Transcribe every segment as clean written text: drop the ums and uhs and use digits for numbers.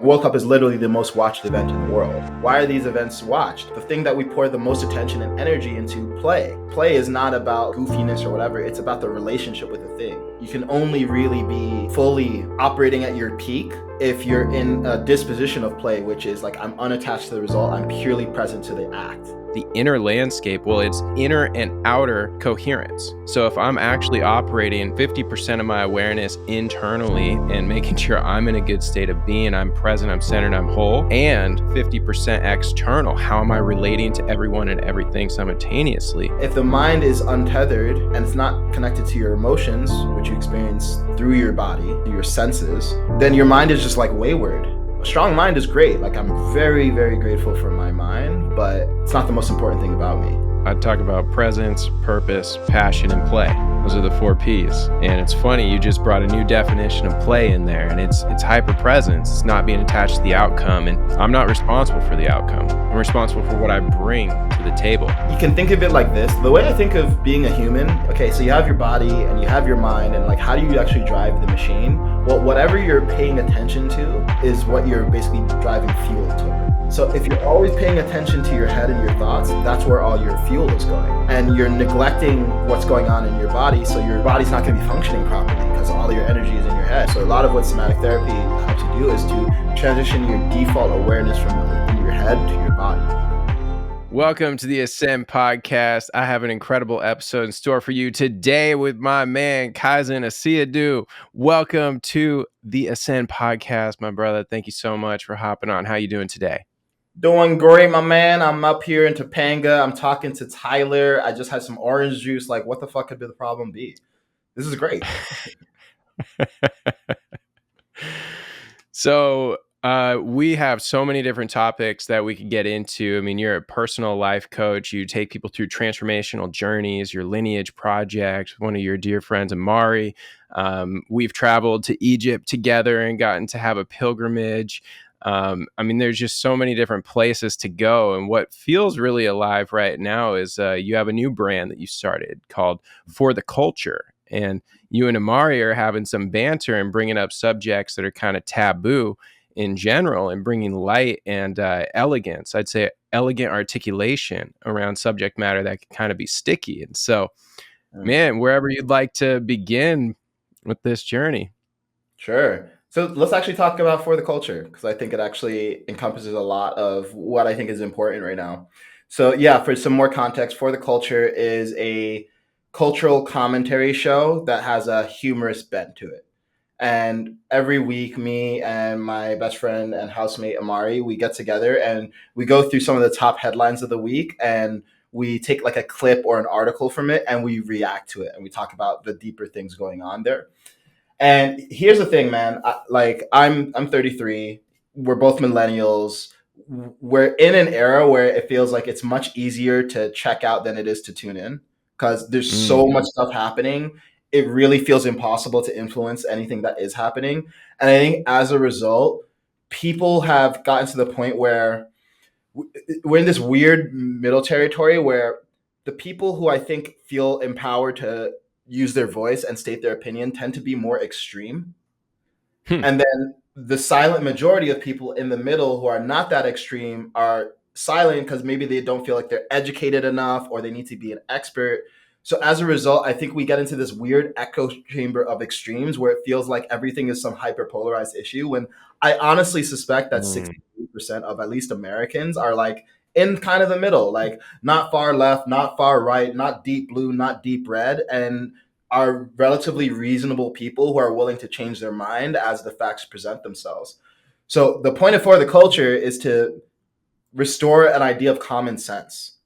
World Cup is literally the most watched event in the world. Why are these events watched? The thing that we pour the most attention and energy into, play. Play is not about goofiness or whatever, it's about the relationship with the thing. You can only really be fully operating at your peak if you're in a disposition of play, which is like, I'm unattached to the result, I'm purely present to the act. The inner landscape, well, it's inner and outer coherence. So if I'm actually operating 50% of my awareness internally and making sure I'm in a good state of being, I'm present, I'm centered, I'm whole, and 50% external, how am I relating to everyone and everything simultaneously? If the mind is untethered and it's not connected to your emotions, which you experience through your body, through your senses, then your mind is just like wayward. A strong mind is great. Like, I'm very, very grateful for my mind, but it's not the most important thing about me. I talk about presence, purpose, passion, and play. Those are the 4 Ps. And it's funny, you just brought a new definition of play in there, and it's hyper presence. It's not being attached to the outcome, and I'm not responsible for the outcome. I'm responsible for what I bring to the table. You can think of it like this. The way I think of being a human, okay, so you have your body and you have your mind, and like, how do you actually drive the machine? Well, whatever you're paying attention to is what you're basically driving fuel toward. So if you're always paying attention to your head and your thoughts, that's where all your fuel is going. And you're neglecting what's going on in your body, so your body's not going to be functioning properly because all your energy is in your head. So a lot of what somatic therapy helps you do is to transition your default awareness from your head to your body. Welcome to the Ascend podcast. I have an incredible episode in store for you today with my man, Kaizen Asiedu. Welcome to the Ascend podcast, my brother. Thank you so much for hopping on. How you doing today? Doing great, my man. I'm up here in Topanga. I'm talking to Tyler. I just had some orange juice. Like, what the fuck could the problem be? This is great. So we have so many different topics that we could get into. I mean, you're a personal life coach. You take people through transformational journeys, your Lineage project, one of your dear friends, Amari. We've traveled to Egypt together and gotten to have a pilgrimage. I mean, there's just so many different places to go. And what feels really alive right now is you have a new brand that you started called For the Culture. And you and Amari are having some banter and bringing up subjects that are kind of taboo in general and bringing light and elegance. I'd say elegant articulation around subject matter that can kind of be sticky. And so, man, wherever you'd like to begin with this journey. Sure. So let's actually talk about For the Culture, because I think it actually encompasses a lot of what I think is important right now. So yeah, for some more context, For the Culture is a cultural commentary show that has a humorous bent to it. And every week, me and my best friend and housemate Amari, we get together and we go through some of the top headlines of the week, and we take like a clip or an article from it and we react to it, and we talk about the deeper things going on there. And here's the thing, man. I'm 33. We're both millennials. We're in an era where it feels like it's much easier to check out than it is to tune in, because there's so much stuff happening. It really feels impossible to influence anything that is happening. And I think as a result, people have gotten to the point where we're in this weird middle territory where the people who I think feel empowered to use their voice and state their opinion tend to be more extreme. And then the silent majority of people in the middle who are not that extreme are silent because maybe they don't feel like they're educated enough or they need to be an expert. So as a result, I think we get into this weird echo chamber of extremes where it feels like everything is some hyper-polarized issue, when I honestly suspect that 60% of at least Americans are like in kind of the middle, like not far left, not far right, not deep blue, not deep red, and are relatively reasonable people who are willing to change their mind as the facts present themselves. So the point of For the Culture is to restore an idea of common sense.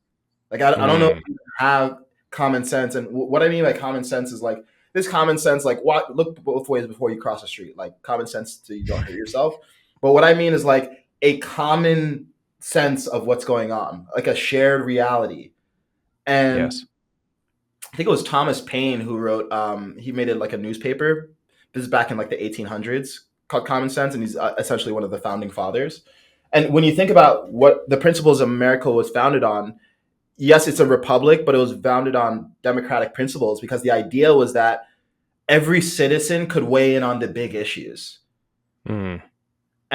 Like, I don't know if you have common sense. And what I mean by common sense is like this common sense, like look both ways before you cross the street, like common sense so you don't hurt yourself. But what I mean is like a common sense of what's going on, like a shared reality. And Yes. I think it was Thomas Paine who wrote, he made it like a newspaper. This is back in like the 1800s, called Common Sense. And he's essentially one of the founding fathers. And when you think about what the principles of America was founded on, yes, it's a republic, but it was founded on democratic principles, because the idea was that every citizen could weigh in on the big issues.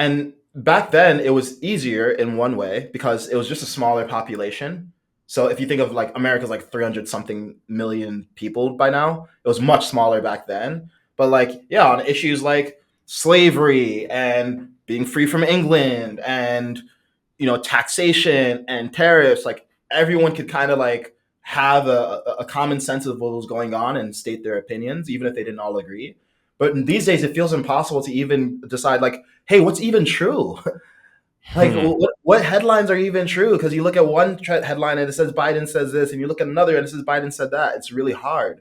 And back then it was easier in one way because it was just a smaller population. So if you think of like America's like 300 something million people by now, it was much smaller back then. But like, yeah, on issues like slavery and being free from England and, taxation and tariffs, like everyone could kind of like have a common sense of what was going on and state their opinions, even if they didn't all agree. But these days, it feels impossible to even decide, like, hey, what's even true? Like, Hmm. what headlines are even true? Because you look at one headline and it says Biden says this, and you look at another and it says Biden said that. It's really hard.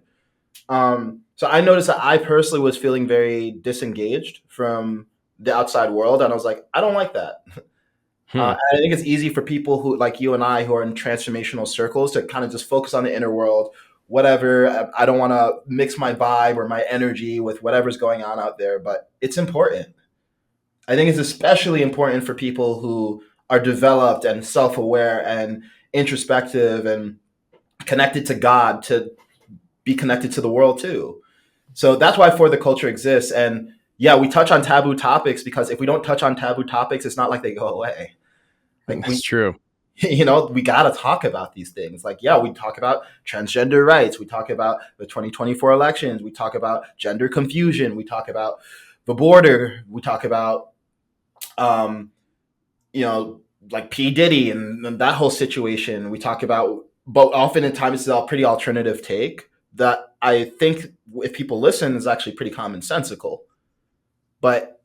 So I noticed that I personally was feeling very disengaged from the outside world, and I was like, I don't like that. Hmm. I think it's easy for people who, like you and I, who are in transformational circles, to kind of just focus on the inner world. Whatever. I don't want to mix my vibe or my energy with whatever's going on out there, but it's important. I think it's especially important for people who are developed and self aware and introspective and connected to God to be connected to the world too. So that's why For the Culture exists. And yeah, we touch on taboo topics because if we don't touch on taboo topics, it's not like they go away. Like That's true. we got to talk about these things. Like, yeah, we talk about transgender rights. We talk about the 2024 elections. We talk about gender confusion. We talk about the border. We talk about, um, you know, like P. Diddy and that whole situation. We talk about, but often in times it's a pretty alternative take that I think if people listen is actually pretty commonsensical. But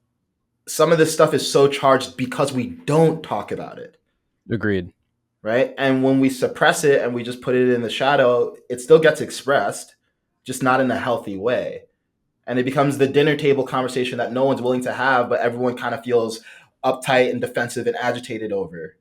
some of this stuff is so charged because we don't talk about it, Agreed. right? And when we suppress it and we just put it in the shadow, it still gets expressed, just not in a healthy way. And it becomes the dinner table conversation that no one's willing to have, but everyone kind of feels uptight and defensive and agitated over.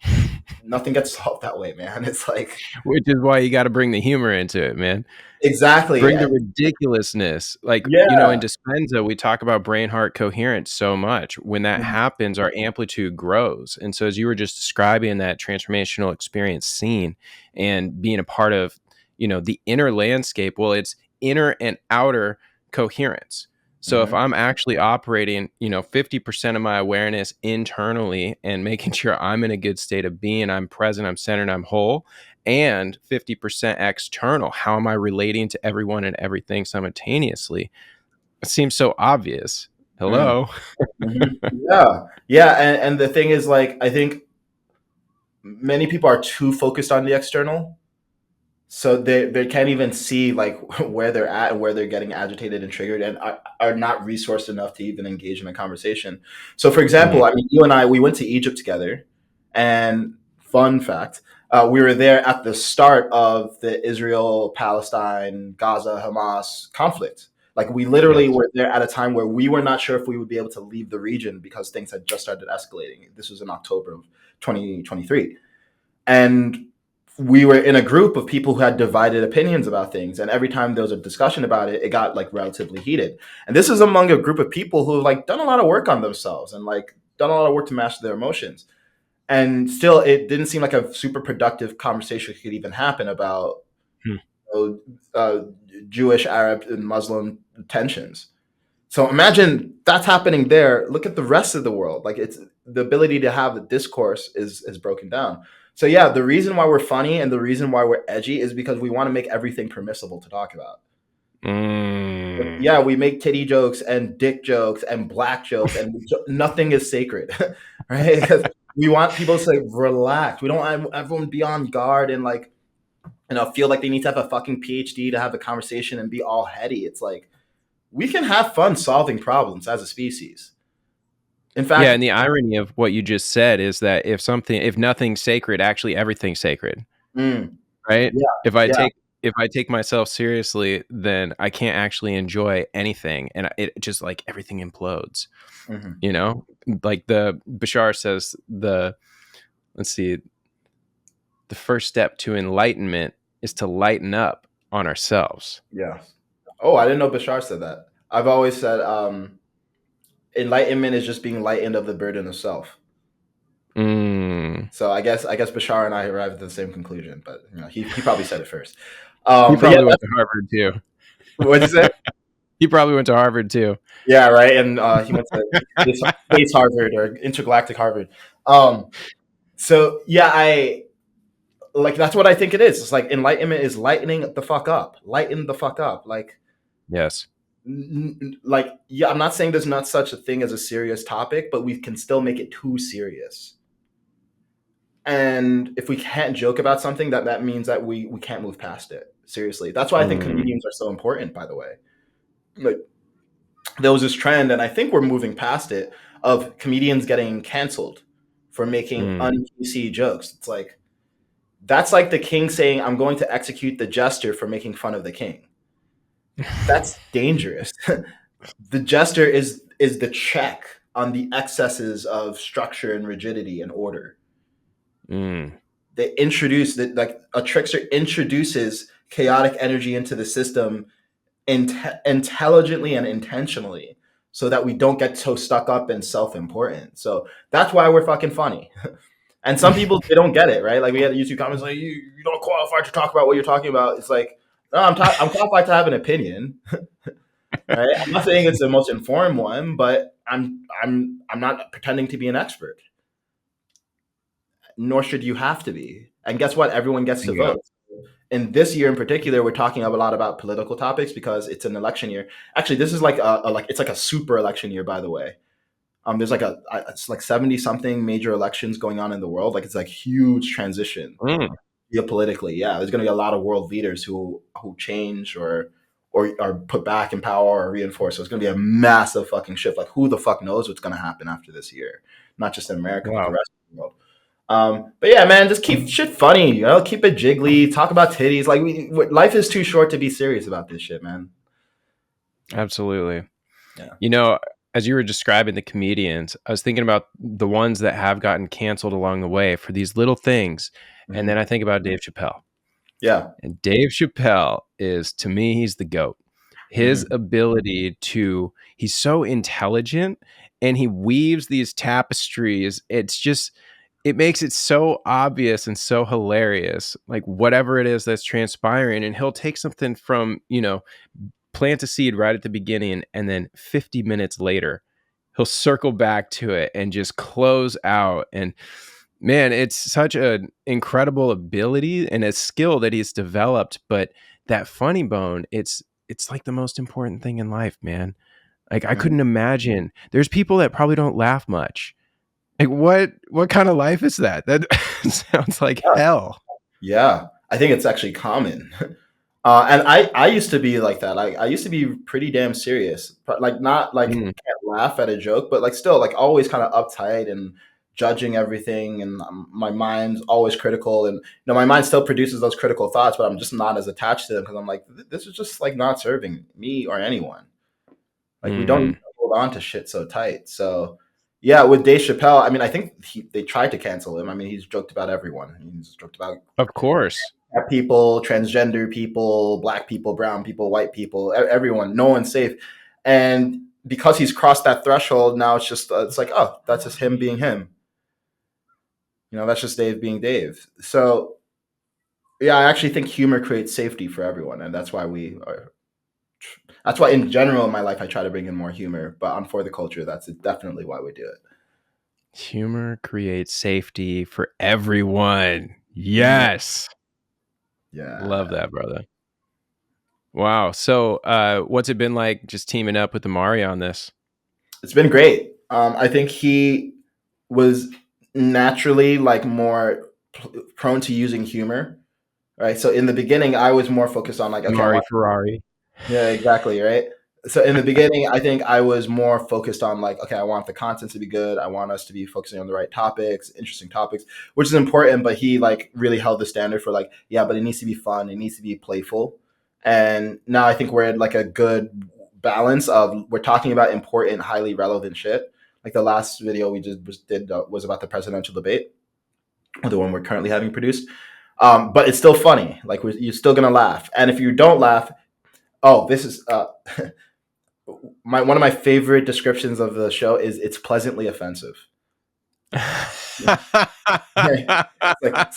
And nothing gets solved that way, man. It's like, Which is why you got to bring the humor into it, man. exactly. Bring the ridiculousness. Like, in Yeah. Dispenza, we talk about brain heart coherence so much. When that Mhm. happens, our amplitude grows. And so, as you were just describing that transformational experience scene and being a part of, the inner landscape, well, it's inner and outer coherence. So if Mhm. I'm actually operating, 50% of my awareness internally and making sure I'm in a good state of being, I'm present, I'm centered, I'm whole, and 50% external. How am I relating to everyone and everything simultaneously? It seems so obvious. Mm. Hello. Mhm. Yeah. Yeah. And the thing is, like, I think many people are too focused on the external. So they can't even see like where they're at and where they're getting agitated and triggered and are not resourced enough to even engage in a conversation. So for example, Mm, I mean, you and I, we went to Egypt together, and fun fact, we were there at the start of the Israel, Palestine, Gaza, Hamas conflict. Like we literally yes. were there at a time where we were not sure if we would be able to leave the region because things had just started escalating. This was in October of 2023. And we were in a group of people who had divided opinions about things, and every time there was a discussion about it, it got like relatively heated. And this is among a group of people who have like done a lot of work on themselves and like done a lot of work to master their emotions, and still it didn't seem like a super productive conversation could even happen about, Hmm. you know, Jewish, Arab, and Muslim tensions. So imagine that's happening there. Look at the rest of the world. Like it's the ability to have the discourse is broken down. So yeah, the reason why we're funny and the reason why we're edgy is because we want to make everything permissible to talk about. Mm. Yeah, we make titty jokes and dick jokes and black jokes, and nothing is sacred, right? Because we want people to like relax. We don't want everyone be on guard and like feel like they need to have a fucking PhD to have a conversation and be all heady. It's like we can have fun solving problems as a species. In Yeah, fact, and the irony of what you just said is that if nothing's sacred, actually everything's sacred, mm, right? yeah, yeah, If I take myself seriously, then I can't actually enjoy anything, and it just like everything implodes. hmm, You know, like the Bashar says, let's see, the first step to enlightenment is to lighten up on ourselves. yeah. Oh, I didn't know Bashar said that. I've always said enlightenment is just being lightened of the burden of self. Mm. So I guess Bashar and I arrived at the same conclusion, but he probably said it first. He But yeah, probably went to Harvard too. what'd you say? He probably went to Harvard too. Yeah, right. And he went to Space Harvard or intergalactic Harvard. Um, so yeah, I like that's what I think it is. It's like enlightenment is lightening the fuck up, lighten the fuck up. Yes. Like yeah, I'm not saying there's not such a thing as a serious topic, but we can still make it too serious. And if we can't joke about something, that means that we can't move past it. Seriously, that's why I think Mm, comedians are so important. By the way, like there was this trend, and I think we're moving past it, of comedians getting canceled for making mm. un-PC jokes. It's like that's like the king saying, "I'm going to execute the jester for making fun of the king." That's dangerous. The jester is the check on the excesses of structure and rigidity and order. Mm, They introduce that like a trickster introduces chaotic energy into the system intelligently and intentionally so that we don't get so stuck up and self-important. So that's why we're fucking funny. And some people they don't get it, right? Like we had YouTube comments like you don't qualify to talk about what you're talking about. It's like no, I'm qualified to have an opinion, right? I'm not saying it's the most informed one, but I'm not pretending to be an expert. Nor should you have to be. And guess what? Everyone gets to bingo. vote. And this year in particular, we're talking a lot about political topics because it's an election year. Actually, this is like it's like a super election year, by the way. There's like it's like 70 something major elections going on in the world. Like it's like huge transition Mm, geopolitically. Yeah, there's going to be a lot of world leaders who change or are put back in power or reinforced. So it's going to be a massive fucking shift. Like who the fuck knows what's going to happen after this year? Not just in America, but the wow. rest of the world. But yeah, man, just keep shit funny. You know, keep it jiggly. Talk about titties. Like life is too short to be serious about this shit, man. Absolutely. Yeah. You know, as you were describing the comedians, I was thinking about the ones that have gotten canceled along the way for these little things. And then Mhm. I think about Dave Chappelle. Yeah. And Dave Chappelle is, to me, he's the GOAT. His Hmm. ability to, he's so intelligent and he weaves these tapestries. It's just, it makes it so obvious and so hilarious, like whatever it is that's transpiring. And he'll take something from, plant a seed right at the beginning, and then 50 minutes later, he'll circle back to it and just close out. And man, it's such an incredible ability and a skill that he's developed. But that funny bone, it's like the most important thing in life, man. Like I Hmm. couldn't imagine. There's people that probably don't laugh much. Like what kind of life is that? That sounds like Yeah. hell. Yeah. I think it's actually common. And I used to be like that. I used to be pretty damn serious. But like not like Mm, can't laugh at a joke, but like still like always kind of uptight and judging everything. And my mind's always critical. And my mind still produces those critical thoughts, but I'm just not as attached to them because I'm like, this is just like not serving me or anyone. Like we don't need mm. to hold on to shit so tight. So yeah, with Dave Chappelle, I mean, I think they tried to cancel him. I mean, he's joked about everyone. He's joked about Of course. people, transgender people, black people, brown people, white people, everyone. No one's safe. And because he's crossed that threshold, now it's just it's like, oh, that's just him being him. That's just Dave being Dave. So yeah, I actually think humor creates safety for everyone, and that's why we are. That's why, in general, in my life, I try to bring in more humor. But on For the Culture, that's definitely why we do it. Humor creates safety for everyone. Mhm. Yes. Love Yeah, that, brother. Wow. So, what's it been like just teaming up with Amari on this? it's been great. I think he was naturally like more prone to using humor, right? So in the beginning, I was more focused on like, okay, I Amari want. Ferrari. Yeah, exactly, right? So in the beginning, I think I was more focused on like, okay, I want the content to be good. I want us to be focusing on the right topics, interesting topics, which is important. But he like really held the standard for like, yeah, but it needs to be fun. It needs to be playful. And now I think we're at like a good balance of we're talking about important, highly relevant shit. Like the last video we just did was about the presidential debate, the one we're currently having produced. But it's still funny. Like you're still gonna laugh, and if you don't laugh, oh, this is one of my favorite descriptions of the show is it's pleasantly offensive. It's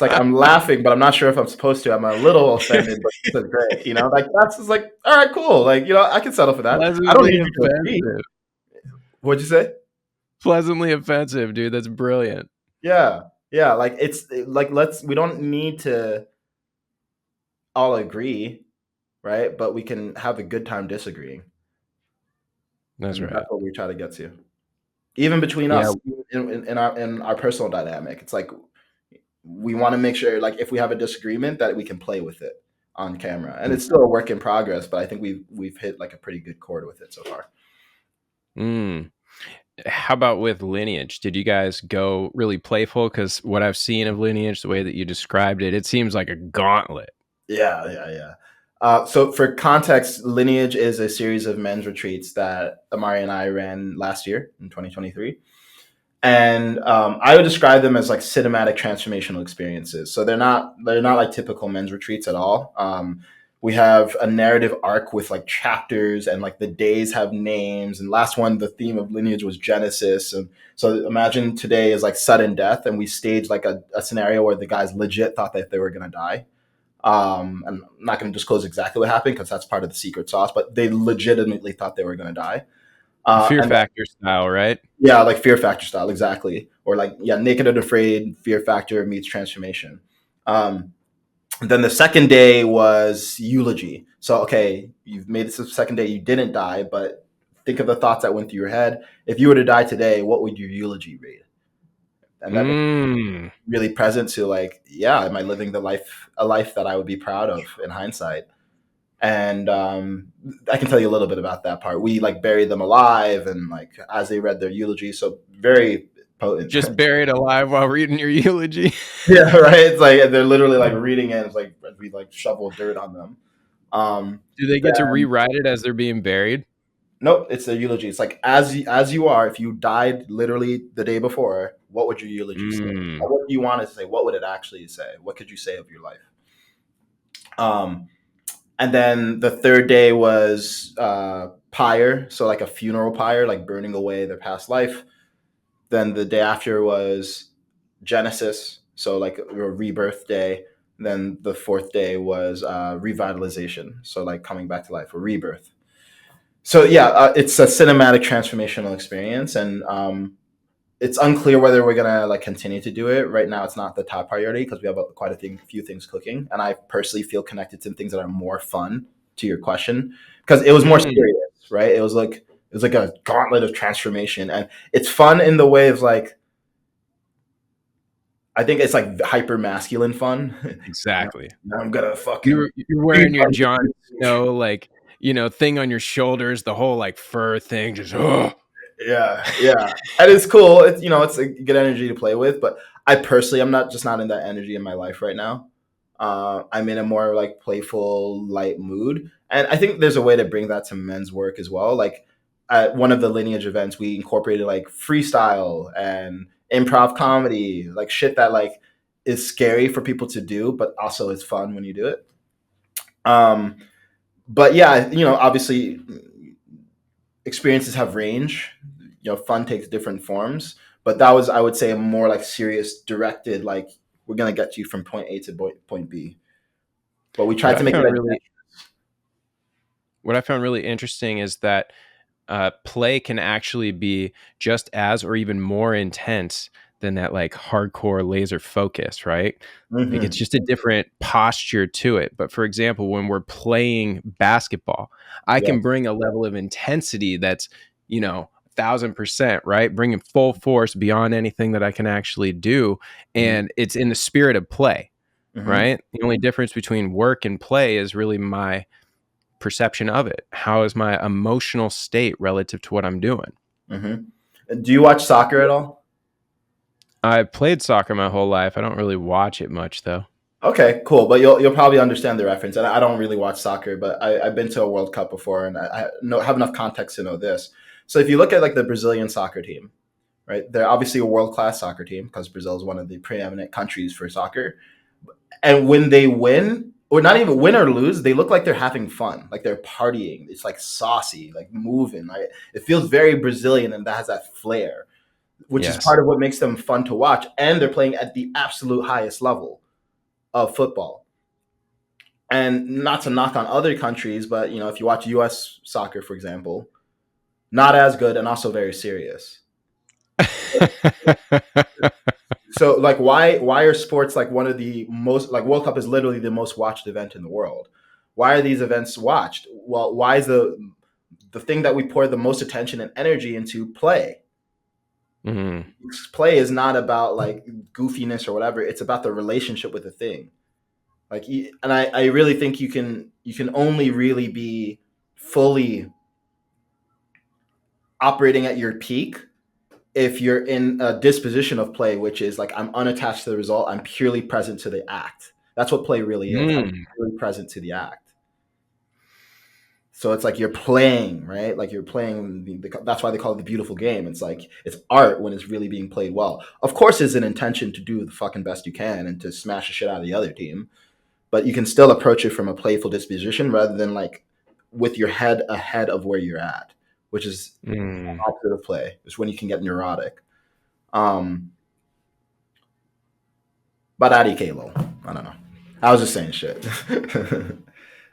like I'm laughing, but I'm not sure if I'm supposed to. I'm a little offended, but it's great. Like that's just like, all right, cool. Like, I can settle for that. I don't Pleasantly need you to agree. offensive. What'd you say? Pleasantly offensive, dude. That's brilliant. Yeah. Yeah. Like like we don't need to all agree, right? But we can have a good time disagreeing. That's And right. that's what we try to get to. Even between Yeah. us, in our personal dynamic. It's like we want to make sure, like, if we have a disagreement, that we can play with it on camera. And it's still a work in progress, but I think we've hit like a pretty good chord with it so far. Mm. How about with Lineage? Did you guys go really playful? Because what I've seen of Lineage, the way that you described it, it seems like a gauntlet. Yeah, yeah, yeah. So for context, Lineage is a series of men's retreats that Amari and I ran last year in 2023. And I would describe them as like cinematic transformational experiences. So they're not like typical men's retreats at all. We have a narrative arc with like chapters, and like the days have names. And last one, the theme of Lineage was Genesis. And so imagine today is like sudden death, and we staged like a scenario where the guys legit thought that they were gonna die. And I'm not going to disclose exactly what happened because that's part of the secret sauce, but they legitimately thought they were going to die. Fear And factor style, right? yeah, like Fear Factor style, exactly. Or like, yeah, Naked and Afraid, Fear Factor meets Transformation. Um, then the second day was eulogy. So, okay, you've made this the second day, you didn't die, but think of the thoughts that went through your head. If you were to die today, what would your eulogy read? And that became Mm. really present to like, yeah, am I living a life that I would be proud of in hindsight? And I can tell you a little bit about that part. We like buried them alive, and like as they read their eulogy, so very potent. Just buried alive while reading your eulogy. Yeah, right. It's like they're literally like reading it. It's like we like shovel dirt on them. Do they get to Then, rewrite it as they're being buried? nope, it's their eulogy. It's like as you are. If you died literally the day before, what would your eulogy say? Mm. What do you want it to say? What would it actually say? What could you say of your life? Um, And then the third day was pyre, so like a funeral pyre, like burning away their past life. Then the day after was Genesis, so like a rebirth day. Then the fourth day was revitalization, so like coming back to life, or rebirth. So yeah, it's a cinematic transformational experience, and it's unclear whether we're gonna like continue to do it. Right now, it's not the top priority because we have quite a few things cooking, and I personally feel connected to things that are more fun. To your question, because it was more Mm. serious, right? It was like a gauntlet of transformation, and it's fun in the way of like, I think it's like hyper masculine fun. Exactly. I'm gonna fucking You're wearing your Jon Snow thing on your shoulders, the whole like fur thing, just yeah, yeah, and it's cool. It's a good energy to play with, but I personally, I'm not in that energy in my life right now. I'm in a more like playful, light mood, and I think there's a way to bring that to men's work as well. Like at one of the Lineage events, we incorporated like freestyle and improv comedy, like shit that like is scary for people to do, but also it's fun when you do it. Um, but yeah, obviously experiences have range. Fun takes different forms, but that was, I would say, a more like serious, directed, like we're gonna get you from point A to point B. But we what tried I to make it found a really what I found really interesting is that play can actually be just as or even more intense than that like hardcore laser focus, right? Like it's mm-hmm. just a different posture to it. But for example, when we're playing basketball, I Yeah. can bring a level of intensity that's, 1,000%, right? Bringing full force beyond anything that I can actually do. Mm-hmm. And it's in the spirit of play, Mm-hmm. right? The only difference between work and play is really my perception of it. How is my emotional state relative to what I'm doing? Mm-hmm. Do you watch soccer at all? I played soccer my whole life. I don't really watch it much though. Okay, cool. But you'll probably understand the reference. And I don't really watch soccer, but I've been to a World Cup before, and I know have enough context to know this. So if you look at like the Brazilian soccer team, right? They're obviously a world class soccer team because Brazil is one of the preeminent countries for soccer. And when they win, or not even win or lose, they look like they're having fun, like they're partying. It's like saucy, like moving. Like it feels very Brazilian, and that has that flair. which is Yes. part of what makes them fun to watch. And they're playing at the absolute highest level of football. And not to knock on other countries, but if you watch U.S. soccer, for example, not as good and also very serious. So like why are sports like one of the most, like World Cup is literally the most watched event in the world? Why are these events watched? Well, why is the thing that we pour the most attention and energy into play? Mhm. Play is not about like goofiness or whatever. It's about the relationship with the thing. Like, and I really think you can only really be fully operating at your peak if you're in a disposition of play, which is like I'm unattached to the result, I'm purely present to the act. That's what play really is. I'm Mm. purely present to the act. So it's like you're playing, right? Like you're playing. That's why they call it the beautiful game. It's like it's art when it's really being played well. Of course, it's an intention to do the fucking best you can and to smash the shit out of the other team, but you can still approach it from a playful disposition rather than like with your head ahead of where you're at, which is Mm. opposite of play. It's when you can get neurotic. Um, but Adi Kalo, I don't know. I was just saying shit.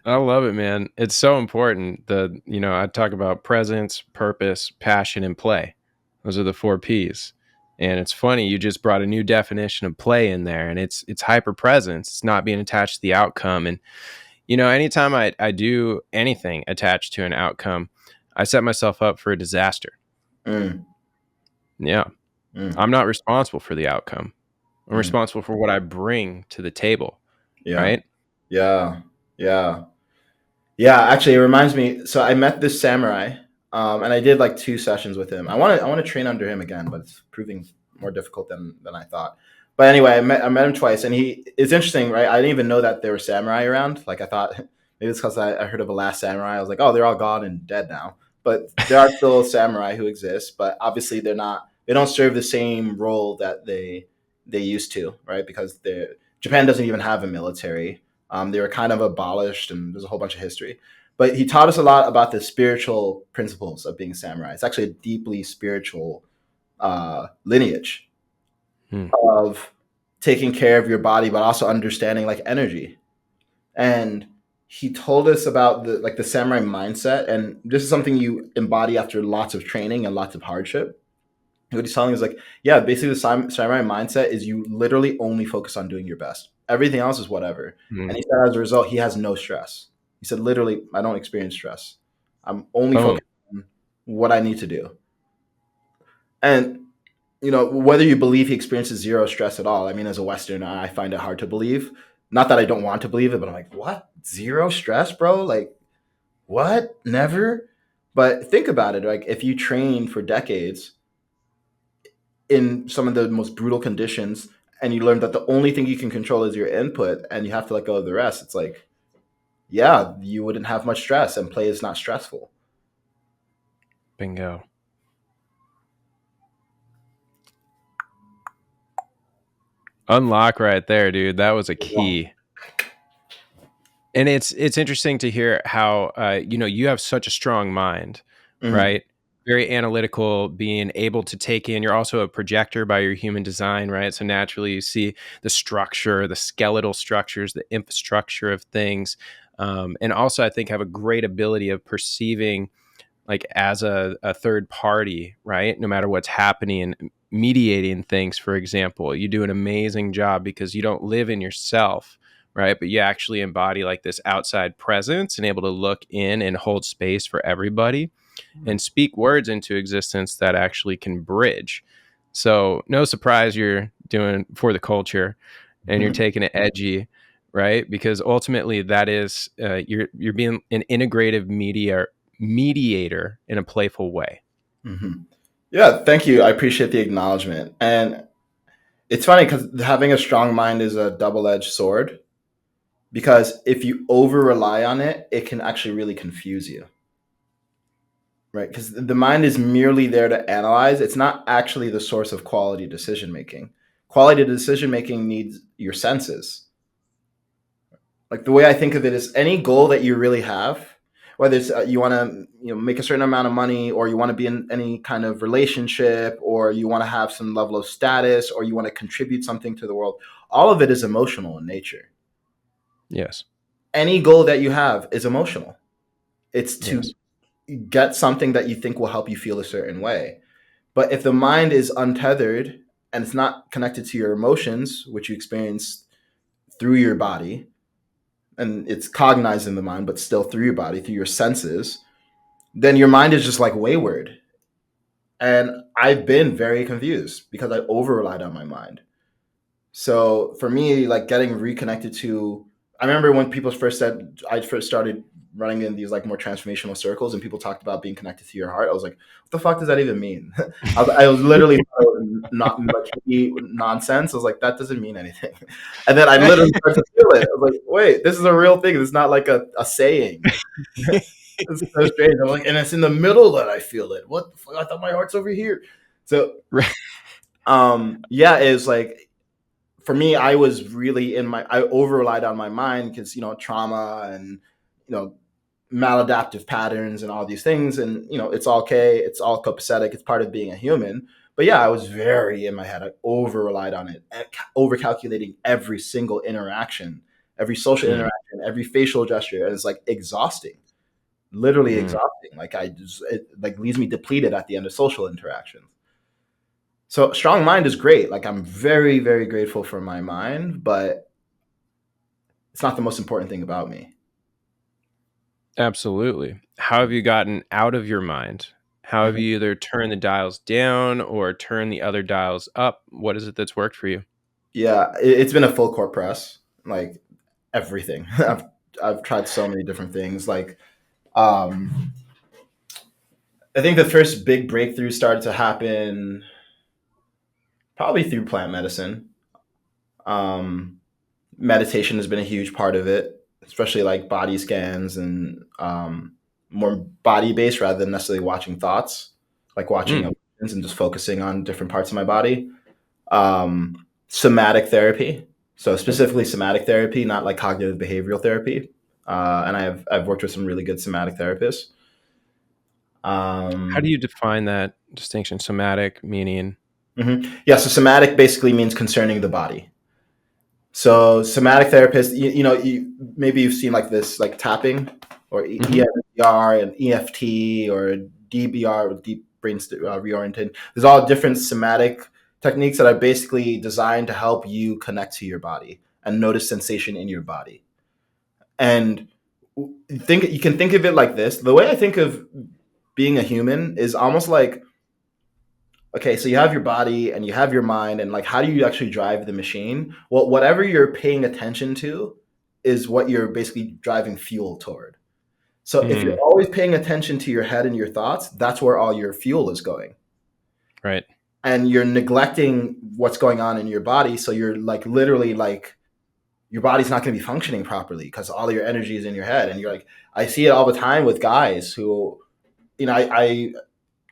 I love it, man. It's so important. I talk about presence, purpose, passion, and play. Those are the 4 Ps. And it's funny, you just brought a new definition of play in there, and it's hyper presence. It's not being attached to the outcome. And anytime I do anything attached to an outcome, I set myself up for a disaster. Mm, Yeah. mm, I'm not responsible for the outcome. I'm mm. responsible for what I bring to the table, Yeah, right? yeah, yeah. Yeah, actually, it reminds me. So I met this samurai, and I did like 2 sessions with him. I want to train under him again, but it's proving more difficult than I thought. But anyway, I met him twice, and it's interesting, right? I didn't even know that there were samurai around. Like I thought maybe it's because I heard of a last samurai. I was like, oh, they're all gone and dead now. But there are still samurai who exist, but obviously they're not. They don't serve the same role that they used to, right? Because Japan doesn't even have a military. They were kind of abolished, and there's a whole bunch of history. But he taught us a lot about the spiritual principles of being samurai. It's actually a deeply spiritual lineage Hmm. of taking care of your body, but also understanding like energy. And he told us about the samurai mindset, and this is something you embody after lots of training and lots of hardship. What he's telling is like, yeah, basically the samurai mindset is you literally only focus on doing your best. Everything else is whatever. And Hmm. he said as a result, he has no stress. He said, literally, I don't experience stress. I'm only Boom. focused on what I need to do. And whether you believe he experiences zero stress at all. I mean, as a Westerner, I find it hard to believe. Not that I don't want to believe it, but I'm like, what? Zero stress, bro? Like, what? Never? But think about it. Like, if you train for decades in some of the most brutal conditions and you learn that the only thing you can control is your input and you have to let go of the rest, it's like, yeah, you wouldn't have much stress and play is not stressful. Bingo. Unlock right there, dude. That was a key. And it's interesting to hear how you have such a strong mind, Mm-hmm. right? Very analytical, being able to take in. You're also a projector by your human design, right? So naturally, you see the structure, the skeletal structures, the infrastructure of things, and also I think have a great ability of perceiving like as a third party, right? No matter what's happening and mediating things, for example, you do an amazing job because you don't live in yourself, right? But you actually embody like this outside presence and able to look in and hold space for everybody and speak words into existence that actually can bridge. So no surprise you're doing for the culture and you're taking it edgy, right? Because ultimately that is you're being an integrative mediator in a playful way. Mm-hmm. Yeah, thank you. I appreciate the acknowledgement. And it's funny because having a strong mind is a double-edged sword, because if you over rely on it, it can actually really confuse you, right? Because the mind is merely there to analyze. It's not actually the source of quality decision making. Quality decision making needs your senses. Like the way I think of it is any goal that you really have, whether it's you want to make a certain amount of money, or you want to be in any kind of relationship, or you want to have some level of status, or you want to contribute something to the world. All of it is emotional in nature. Yes. Any goal that you have is emotional. It's to Yes. get something that you think will help you feel a certain way. But if the mind is untethered and it's not connected to your emotions, which you experience through your body, and it's cognized in the mind, but still through your body, through your senses, then your mind is just like wayward. And I've been very confused because I over relied on my mind. So for me, like getting reconnected to, I remember when people first said, I first started running in these like more transformational circles, and people talked about being connected to your heart. I was like, what the fuck does that even mean? I was literally not like nonsense. I was like, that doesn't mean anything. And then I literally started to feel it. I was like, wait, this is a real thing. It's not like a saying. It's so strange. I'm like, and it's in the middle that I feel it. What the fuck? I thought my heart's over here. So, Right. yeah, it was like, for me, I was really I over relied on my mind because, trauma and, maladaptive patterns and all these things. And, it's okay. It's all copacetic. It's part of being a human. But yeah, I was very in my head. I over relied on it, over calculating every single interaction, every social Mm, interaction, every facial gesture. And it's like exhausting, literally mm. exhausting. Like it like leaves me depleted at the end of social interactions. So strong mind is great. Like I'm very, very grateful for my mind, but it's not the most important thing about me. Absolutely. How have you gotten out of your mind? How have Mhm. you either turned the dials down or turned the other dials up? What is it that's worked for you? Yeah, it's been a full court press, like everything. I've tried so many different things. Like, um, I think the first big breakthrough started to happen probably through plant medicine. Um, Meditation has been a huge part of it, especially like body scans and more body based rather than necessarily watching thoughts, like watching Mm. emotions and just focusing on different parts of my body. Somatic therapy, so specifically somatic therapy, not like cognitive behavioral therapy. And I've worked with some really good somatic therapists. How do Um, you define that distinction? Somatic meaning. yeah, so somatic basically means concerning the body. So somatic therapist, maybe you've seen like this, like tapping, or Hmm. EMDR and EFT or DBR, deep brain reoriented. There's all different somatic techniques that are basically designed to help you connect to your body and notice sensation in your body. And you can think of it like this. The way I think of being a human is almost like, okay, so you have your body and you have your mind, and like, how do you actually drive the machine? Well, whatever you're paying attention to is what you're basically driving fuel toward. So if you're Mm, always paying attention to your head and your thoughts, that's where all your fuel is going. right. And you're neglecting what's going on in your body. So you're like literally like, your body's not going to be functioning properly because all your energy is in your head. And you're like, I see it all the time with guys who, I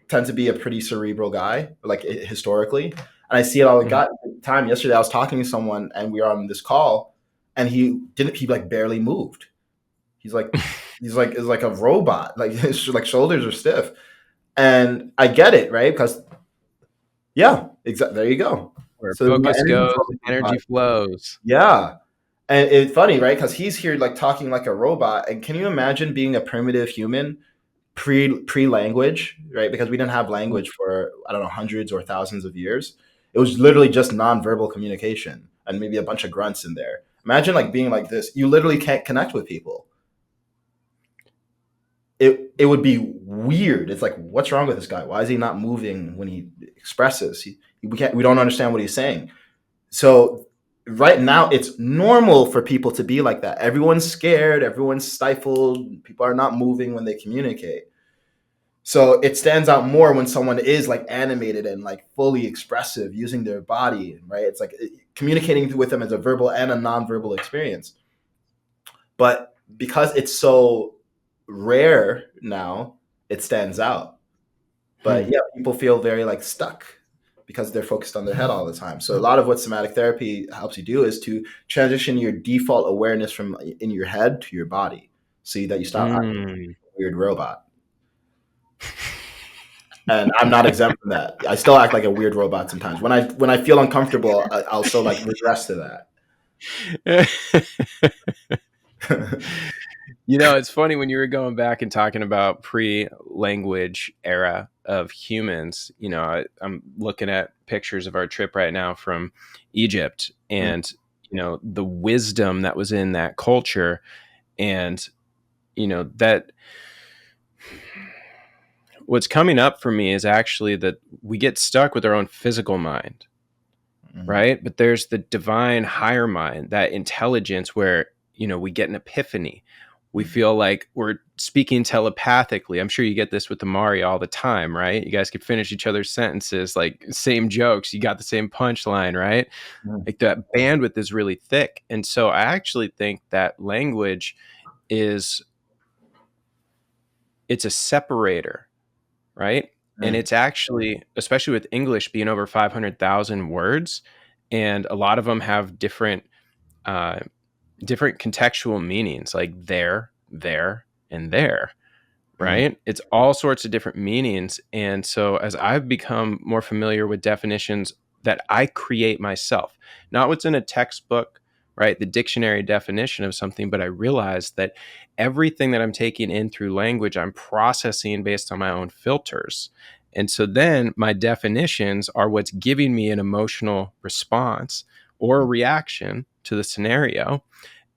tend to be a pretty cerebral guy, like historically, and I see it all Mhm. the time. Yesterday, I was talking to someone, and we were on this call, and he didn't. He like barely moved. He's like, is like a robot. Like his like shoulders are stiff, and I get it, right? Because yeah, exactly. There you go. Where So my focus energy goes, flows in my energy body. flows. Yeah, and it's funny, right? Because he's here like talking like a robot, and can you imagine being a primitive human pre language, right? Because we didn't have Mm. language for, I don't know, hundreds or thousands of years. It was literally just nonverbal communication and maybe a bunch of grunts in there. Imagine like being like this. You literally can't connect with people. It would be weird. It's like, what's wrong with this guy? Why is he not moving when he expresses? We don't understand what he's saying. So right now it's normal for people to be like that. Everyone's scared, everyone's stifled, people are not moving when they communicate. So it stands out more when someone is like animated and like fully expressive using their body, right? It's like communicating with them as a verbal and a nonverbal experience. But because it's so rare now, it stands out. But Hmm. yeah, people feel very like stuck because they're focused on their head all the time. So a lot of what somatic therapy helps you do is to transition your default awareness from in your head to your body, so that you stop. Mm. weird robot. And I'm not exempt from that. I still act like a weird robot sometimes. When I feel uncomfortable, I'll still like regress to that. It's funny when you were going back and talking about pre-language era of humans. I'm looking at pictures of our trip right now from Egypt, and the wisdom that was in that culture, and that what's coming up for me is actually that we get stuck with our own physical mind, right? But there's the divine higher mind, that intelligence where, we get an epiphany. We feel like we're speaking telepathically. I'm sure you get this with Amari all the time, right? You guys could finish each other's sentences, like same jokes. You got the same punchline, right? Like that bandwidth is really thick. And so I actually think that language it's a separator, right? And it's actually, especially with English being over 500,000 words, and a lot of them have different contextual meanings, like there, and there, right? It's all sorts of different meanings. And so as I've become more familiar with definitions that I create myself, not what's in a textbook, right? The dictionary definition of something, but I realize that everything that I'm taking in through language, I'm processing based on my own filters. And so then my definitions are what's giving me an emotional response or a reaction to the scenario.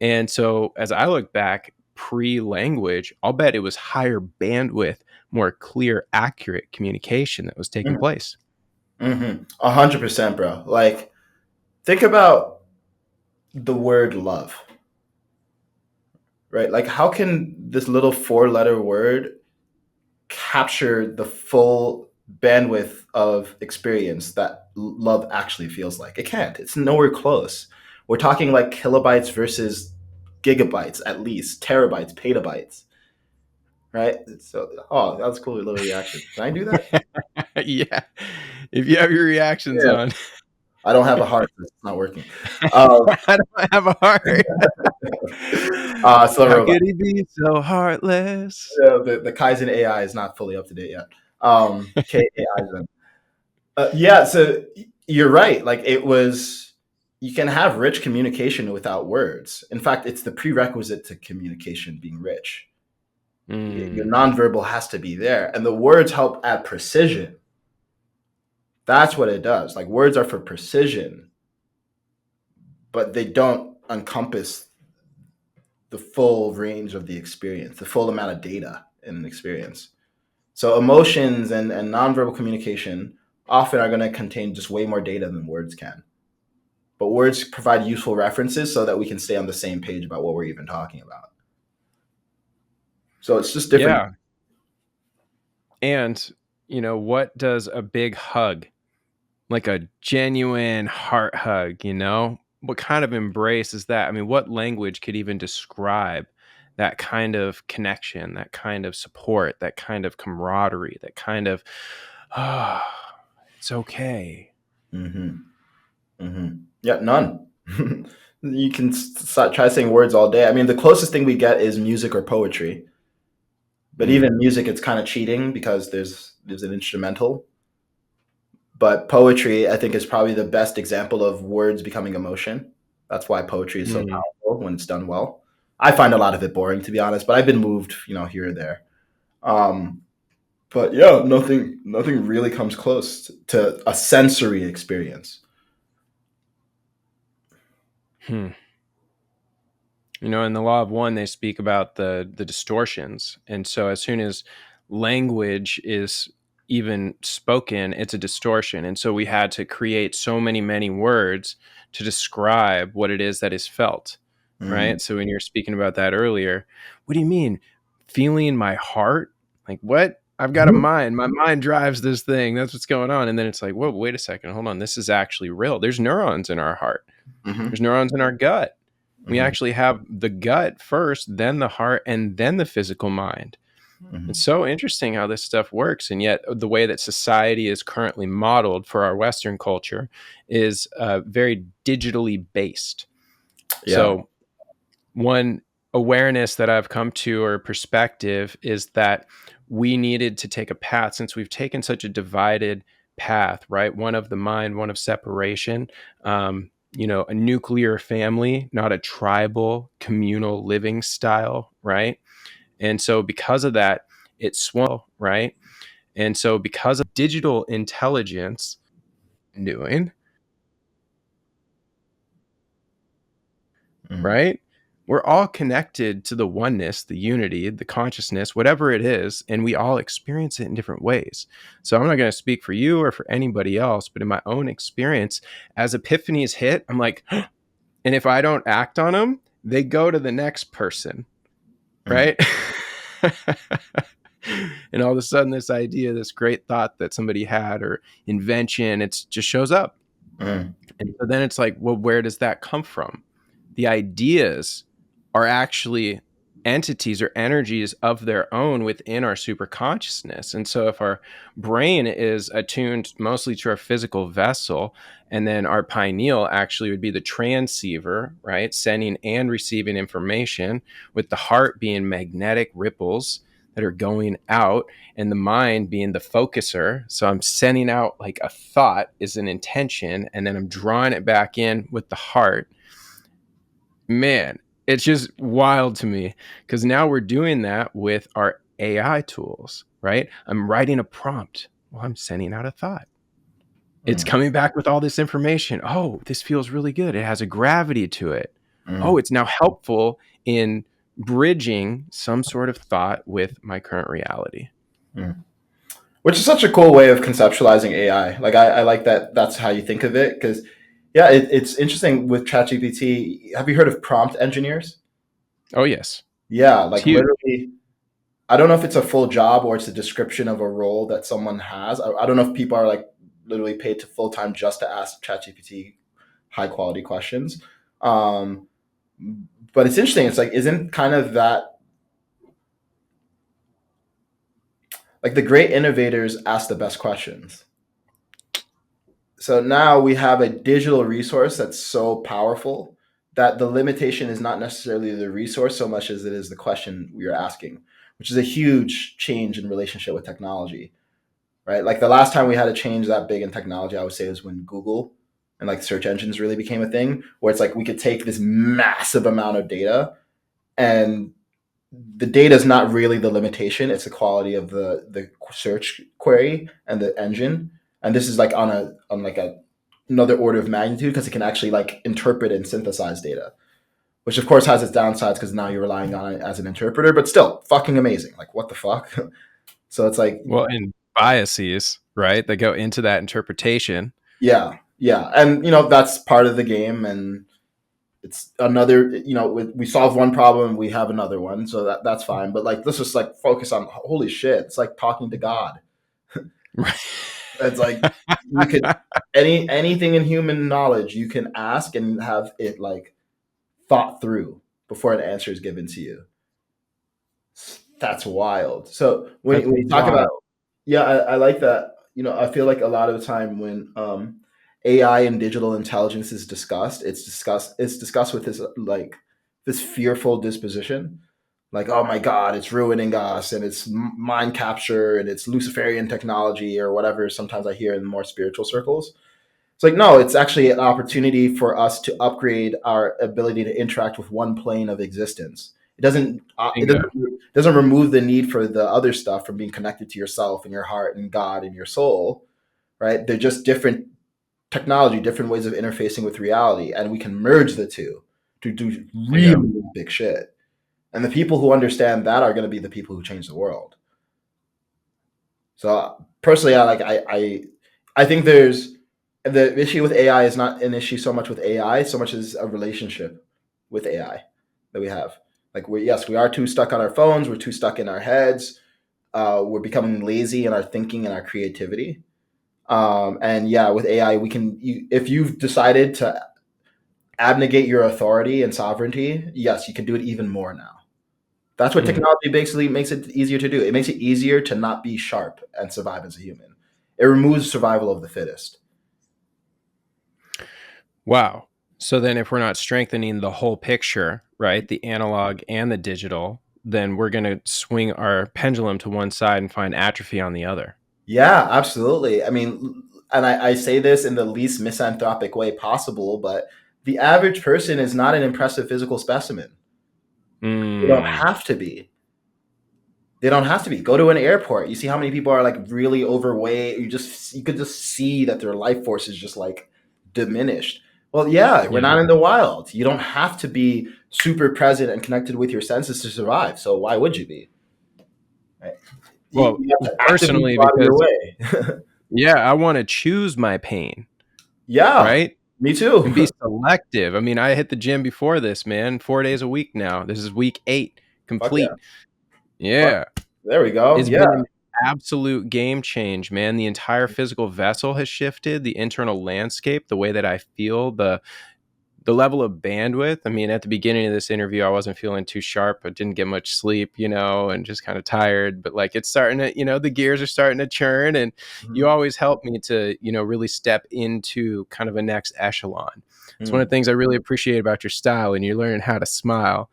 And so as I look back, pre-language, I'll bet it was higher bandwidth, more clear, accurate communication that was taking place. 100%, bro. Like, think about the word love, right? Like, how can this little 4-letter word capture the full bandwidth of experience that love actually feels like? It can't. It's nowhere close. We're talking like kilobytes versus gigabytes, at least terabytes, petabytes, right? So, oh, that was cool. Little reaction. Can I do that? Yeah. If you have your reactions Yeah. on. I don't have a heart. It's not working. Um, I don't have a heart. Still a How robot. could he be so heartless? The Kaizen AI is not fully up to date yet. KAI then. Yeah, so you're right. Like it was, you can have rich communication without words. In fact, it's the prerequisite to communication being rich. Your nonverbal has to be there, and the words help add precision. That's what it does. Like words are for precision, but they don't encompass the full range of the experience, the full amount of data in an experience. So emotions and nonverbal communication often are going to contain just way more data than words can. But words provide useful references so that we can stay on the same page about what we're even talking about. So it's just different. Yeah. And, what does a big hug, like a genuine heart hug, what kind of embrace is that? I mean, what language could even describe that kind of connection, that kind of support, that kind of camaraderie, that kind of, oh, it's okay. Yeah, none. You can try saying words all day. I mean, the closest thing we get is music or poetry. But even music, it's kind of cheating because there's an instrumental. But poetry, I think, is probably the best example of words becoming emotion. That's why poetry is so powerful when it's done well. I find a lot of it boring, to be honest, but I've been moved, here and there. Um, but yeah, nothing really comes close to a sensory experience. Hmm. In the law of one, they speak about the distortions. And so as soon as language is even spoken, it's a distortion. And so we had to create so many words to describe what it is that is felt. Right. So when you're speaking about that earlier, what do you mean? Feeling my heart? Like what? I've got a mind. My mind drives this thing. That's what's going on. And then it's like, whoa, wait a second. Hold on. This is actually real. There's neurons in our heart. There's neurons in our gut. We actually have the gut first, then the heart, and then the physical mind. It's so interesting how this stuff works. And yet the way that society is currently modeled for our Western culture is very digitally based. Yeah. So one awareness that I've come to, or perspective, is that we needed to take a path, since we've taken such a divided path, right? One of the mind, one of separation, a nuclear family, not a tribal communal living style, right? And so because of that, it swung, right? And so because of digital intelligence doing, Mm, right? We're all connected to the oneness, the unity, the consciousness, whatever it is, and we all experience it in different ways. So I'm not going to speak for you or for anybody else, but in my own experience, as epiphanies hit, I'm like, and if I don't act on them, they go to the next person, mm, right? And all of a sudden, this idea, this great thought that somebody had or invention, it just shows up. mm, And so then it's like, well, where does that come from? The ideas are actually entities or energies of their own within our superconsciousness. And so if our brain is attuned mostly to our physical vessel, and then our pineal actually would be the transceiver, right? Sending and receiving information, with the heart being magnetic ripples that are going out, and the mind being the focuser. So I'm sending out like a thought is an intention, and then I'm drawing it back in with the heart. Man, it's just wild to me, because now we're doing that with our AI tools, right? I'm writing a prompt. Well, I'm sending out a thought. It's mm, coming back with all this information. Oh, this feels really good. It has a gravity to it. Oh, mm, it's now helpful in bridging some sort of thought with my current reality. mm. Which is such a cool way of conceptualizing AI. Like I like that. That's how you think of it. Because yeah, it's interesting with ChatGPT. Have you heard of prompt engineers? Oh, yes. Yeah, It's like huge. literally. I don't know if it's a full job or it's a description of a role that someone has. I don't know if people are like literally paid to full time just to ask ChatGPT high quality questions. Um, but it's interesting. It's like, isn't kind of that like the great innovators ask the best questions? So now we have a digital resource that's so powerful that the limitation is not necessarily the resource so much as it is the question we are asking, which is a huge change in relationship with technology, right? Like the last time we had a change that big in technology, I would say was when Google and like search engines really became a thing, where it's like we could take this massive amount of data, and the data is not really the limitation; it's the quality of the search query and the engine. And this is like on like a another order of magnitude because it can actually like interpret and synthesize data, which of course has its downsides because now you're relying on it as an interpreter, but still fucking amazing. Like what the fuck? So it's like Well, and biases, right? That go into that interpretation. yeah, yeah, and that's part of the game, and it's another. We solve one problem, we have another one, so that's fine. But like, let's just like focus on holy shit. It's like talking to God. Right. It's like you could anything in human knowledge you can ask and have it like thought through before an answer is given to you. That's wild. So when, That's when you talk about wild. yeah, I like that. I feel like a lot of the time when AI and digital intelligence is discussed, it's discussed with this like this fearful disposition, like oh my god, it's ruining us, and it's mind capture, and it's Luciferian technology or whatever. Sometimes I hear in more spiritual circles. It's like no, it's actually an opportunity for us to upgrade our ability to interact with one plane of existence. It doesn't. It Bingo. doesn't remove the need for the other stuff from being connected to yourself and your heart and God and your soul, right? They're just different technology, different ways of interfacing with reality, and we can merge the two to do Bingo. really big shit. And the people who understand that are going to be the people who change the world. So personally, I think there's the issue with AI is not an issue so much with AI, so much as a relationship with AI that we have. Like we are too stuck on our phones. We're too stuck in our heads. We're becoming lazy in our thinking and our creativity. And yeah, with AI, if you've decided to abnegate your authority and sovereignty, yes, you can do it even more now. That's what Mm. technology basically makes it easier to do. It makes it easier to not be sharp and survive as a human. It removes survival of the fittest. Wow. So then if we're not strengthening the whole picture, right, the analog and the digital, then we're going to swing our pendulum to one side and find atrophy on the other. Yeah, absolutely. I mean, and I say this in the least misanthropic way possible, but the average person is not an impressive physical specimen. They don't Mm, have to be. They don't have to be. Go to an airport. You see how many people are like really overweight. You could just see that their life force is just like diminished. Well, yeah, we're yeah. not in the wild. You don't have to be super present and connected with your senses to survive. So why would you be? Right? Well, You have to actively personally, go out of your because way. yeah, I want to choose my pain, Yeah, right? me too. And be selective. I mean, I hit the gym before this, man, 4 days a week now. This is week 8 Fuck yeah. complete. Fuck. Yeah. There we go. It's Yeah. been an absolute game change, man. The entire physical vessel has shifted, the internal landscape, the way that I feel, the level of bandwidth. I mean, at the beginning of this interview, I wasn't feeling too sharp. I didn't get much sleep, and just kind of tired. But like it's starting to, the gears are starting to churn. And you Mhm. always help me to, really step into kind of a next echelon. It's one of Mm. the things I really appreciate about your style, and you're learning how to smile.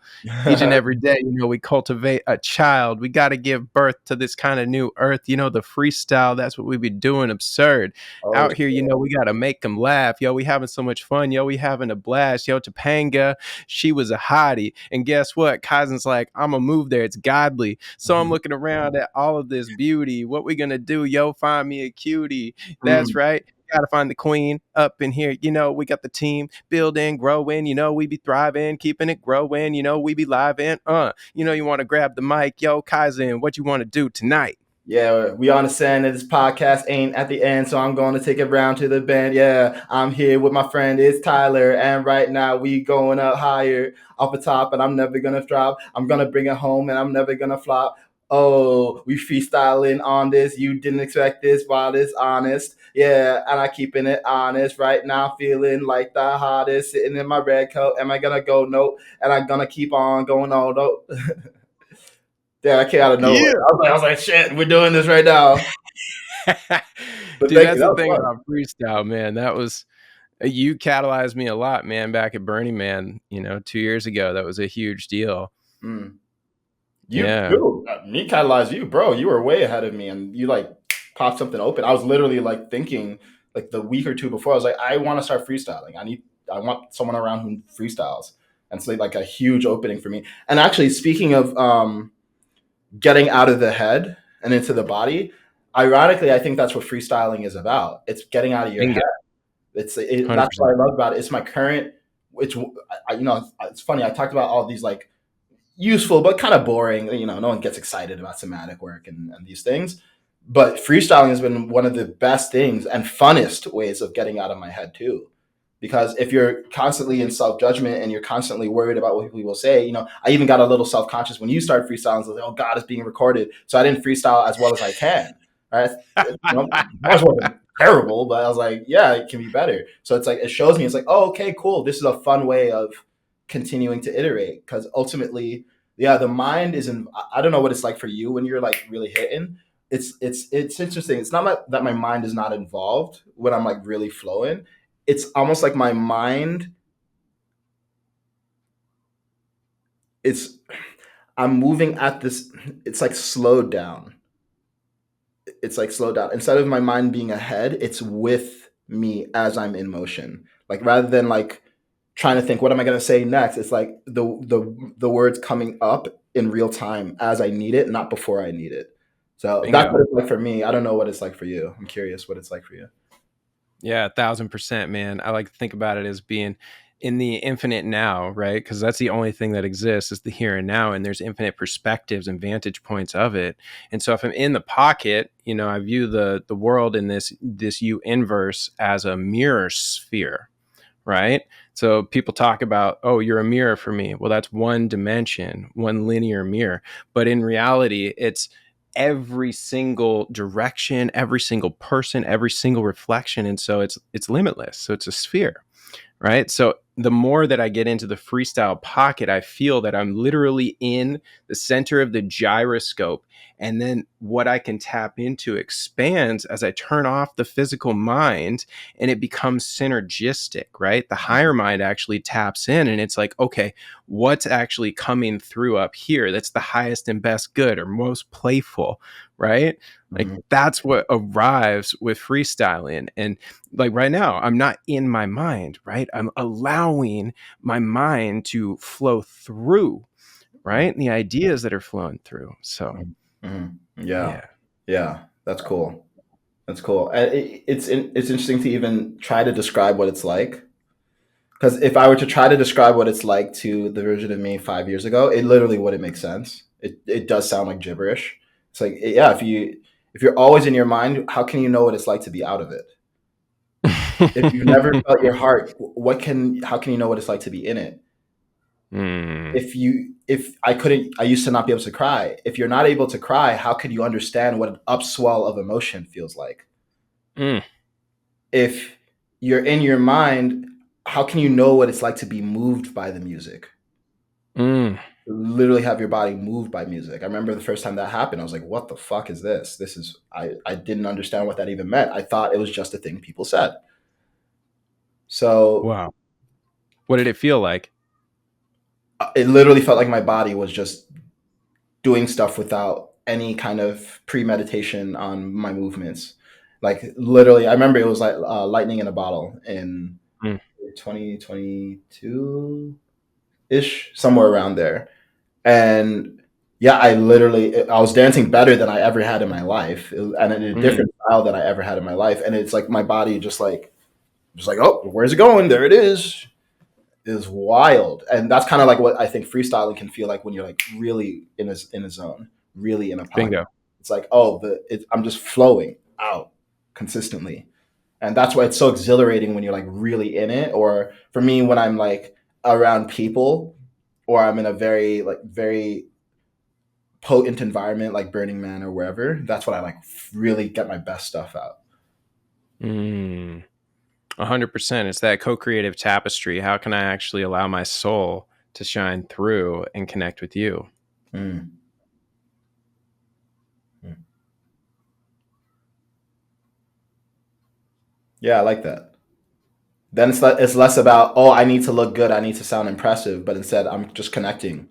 Each and every day, we cultivate a child. We got to give birth to this kind of new earth. The freestyle, that's what we be doing. Absurd Oh, out here, we got to make them laugh. Yo, we having so much fun. Yo, we having a blast. Yo, Topanga, she was a hottie. And guess what? Kaizen's like, I'm going to move there. It's godly. So I'm looking around at all of this beauty. What we going to do? Yo, find me a cutie. That's mm. right. Gotta find the queen up in here. We got the team building, growing. We be thriving, keeping it growing. We be live in. You want to grab the mic. Yo, Kaizen, what you want to do tonight? Yeah, we understand that this podcast ain't at the end, so I'm going to take it round to the bend. Yeah, I'm here with my friend, it's Tyler, and right now we going up higher off the top, and I'm never gonna drop. I'm gonna bring it home, and I'm never gonna flop. Oh, we freestyling on this. You didn't expect this, while it's honest. Yeah, and I keeping it honest right now, feeling like the hottest, sitting in my red coat. Am I gonna go? Nope. And I'm gonna keep on going. Oh, nope. Yeah, I came out of nowhere. Yeah. I was like, shit, we're doing this right now. But Dude, thank you. that's That the was thing fun. about freestyle, man. That was you catalyzed me a lot, man, back at Burning Man, 2 years ago. That was a huge deal. Mm. You Yeah. too. Me catalyzed you, bro. You were way ahead of me, and you like popped something open. I was literally like thinking, like the week or two before, I was like, I want to start freestyling. I want someone around who freestyles, and so like a huge opening for me. And actually, speaking of getting out of the head and into the body, ironically, I think that's what freestyling is about. It's getting out of your head. Bingo. That's what 100%. I love about it. It's my current. It's it's funny. I talked about all these like useful but kind of boring. No one gets excited about somatic work and these things. But freestyling has been one of the best things and funnest ways of getting out of my head too. Because if you're constantly in self judgment and you're constantly worried about what people will say, I even got a little self conscious when you started freestyling. I was like, oh God, it's being recorded, so I didn't freestyle as well as I can. Right? Mars wasn't terrible, but I was like, yeah, it can be better. So it's like it shows me, it's like, oh, okay, cool. This is a fun way of continuing to iterate because ultimately, yeah, the mind is in. I don't know what it's like for you when you're like really hitting. It's interesting. It's not that my mind is not involved when I'm like really flowing. It's almost like my mind. It's I'm moving at this. It's like slowed down. It's like slowed down. Instead of my mind being ahead, it's with me as I'm in motion. Like rather than like trying to think what am I going to say next, it's like the words coming up in real time as I need it, not before I need it. So that's Bingo. what it's like for me. I don't know what it's like for you. I'm curious what it's like for you. Yeah, 1,000%, man. I like to think about it as being in the infinite now, right? Because that's the only thing that exists is the here and now, and there's infinite perspectives and vantage points of it. And so, if I'm in the pocket, I view the world in this U inverse as a mirror sphere, right? So people talk about, oh, you're a mirror for me. Well, that's one dimension, one linear mirror. But in reality, it's every single direction, every single person, every single reflection. And so it's limitless. So it's a sphere, right? So the more that I get into the freestyle pocket, I feel that I'm literally in the center of the gyroscope. And then what I can tap into expands as I turn off the physical mind, and it becomes synergistic, right? The higher mind actually taps in, and it's like, okay, what's actually coming through up here that's the highest and best good or most playful, right? Like Mhm. that's what arrives with freestyling. And like right now, I'm not in my mind, right? I'm allowing my mind to flow through, right? And the ideas that are flowing through. So, Mhm. Mhm. Yeah. yeah. Yeah. That's cool. That's cool. It's interesting to even try to describe what it's like. Because if I were to try to describe what it's like to the version of me 5 years ago, it literally wouldn't make sense. It does sound like gibberish. It's like, yeah, if you're always in your mind, how can you know what it's like to be out of it? If you've never felt your heart, how can you know what it's like to be in it? Mm, If I couldn't, I used to not be able to cry. If you're not able to cry, how could you understand what an upswell of emotion feels like? mm, If you're in your mind, how can you know what it's like to be moved by the music? mm. Literally have your body moved by music. I remember the first time that happened, I was like, what the fuck is this? I didn't understand what that even meant. I thought it was just a thing people said. So Wow. What did it feel like? it literally felt like my body was just doing stuff without any kind of premeditation on my movements. Like literally, I remember it was like lightning in a bottle in Mm, 2022 ish, somewhere around there. And yeah, I was dancing better than I ever had in my life, and in a mm. different style than I ever had in my life. And it's like my body just like, oh, where's it going? There it is wild. And that's kind of like what I think freestyling can feel like when you're like really in a zone, really in a pocket. Bingo. It's like, oh, I'm just flowing out consistently. And that's why it's so exhilarating when you're like really in it. Or for me, when I'm like around people, or I'm in a very potent environment like Burning Man or wherever, that's when I like really get my best stuff out. Mm. 100%. It's that co-creative tapestry. How can I actually allow my soul to shine through and connect with you? Mm. Yeah, I like that. Then it's less about, oh, I need to look good, I need to sound impressive, but instead I'm just connecting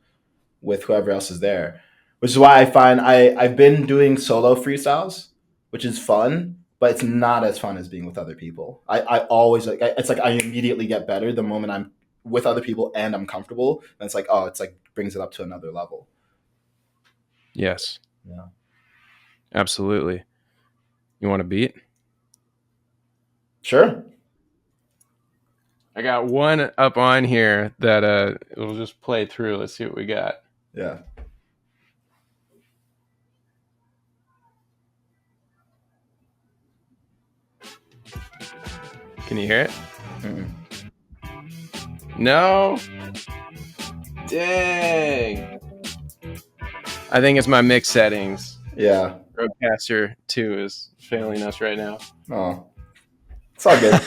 with whoever else is there. Which is why I find I've been doing solo freestyles, which is fun, but it's not as fun as being with other people. I always like it's like I immediately get better the moment I'm with other people and I'm comfortable. And it's like, oh, it's like brings it up to another level. Yes, Yeah. absolutely. You want a beat? Sure. I got one up on here that we'll just play through. Let's see what we got. Yeah. Can you hear it? Mm-mm. No. Dang. I think it's my mix settings. Yeah. Rodecaster 2 is failing us right now. Oh, it's all good.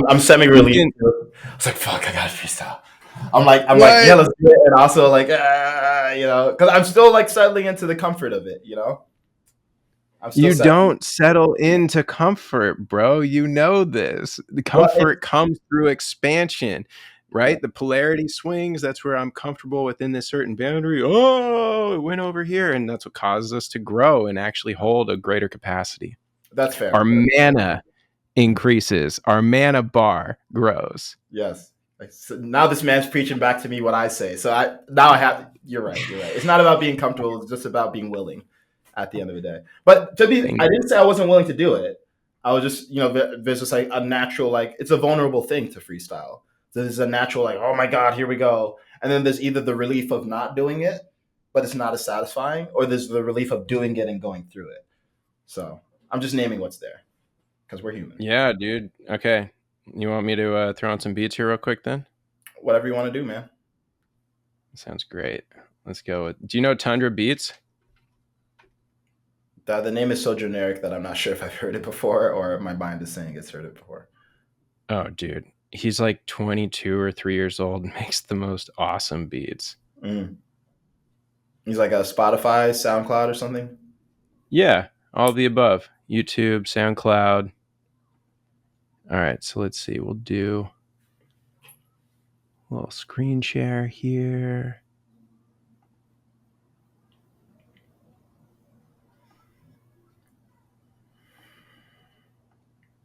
I'm semi You relieved. can I was like, fuck, I got freestyle. I'm like, yeah, what? let's do it. And also like, because I'm still like settling into the comfort of it. I'm still You settling. don't settle into comfort, bro. You know this. The Well, comfort comes through expansion, yeah, right? The polarity swings. That's where I'm comfortable within this certain boundary. Oh, it went over here. And that's what causes us to grow and actually hold a greater capacity. that's fair. Our mana increases, our mana bar grows. Yes. Like, so now this man's preaching back to me what I say. So now I have. You're right. You're right. It's not about being comfortable. It's just about being willing. At the end of the day, but I didn't say I wasn't willing to do it. I was just, there's just like a natural, like it's a vulnerable thing to freestyle. There's a natural, like, oh my god, here we go. And then there's either the relief of not doing it, but it's not as satisfying, or there's the relief of doing it and going through it. So I'm just naming what's there because we're human. Yeah, dude. Okay. You want me to throw on some beats here real quick then? Whatever you want to do, man. Sounds great. Let's go. Do you know Tundra Beats? The name is so generic that I'm not sure if I've heard it before or my mind is saying it's heard it before. Oh, dude. He's like 22 or 3 years old and makes the most awesome beats. Mm. He's like a Spotify, SoundCloud, or something. Yeah, all the above. YouTube, SoundCloud. All right, so let's see. We'll do a little screen share here.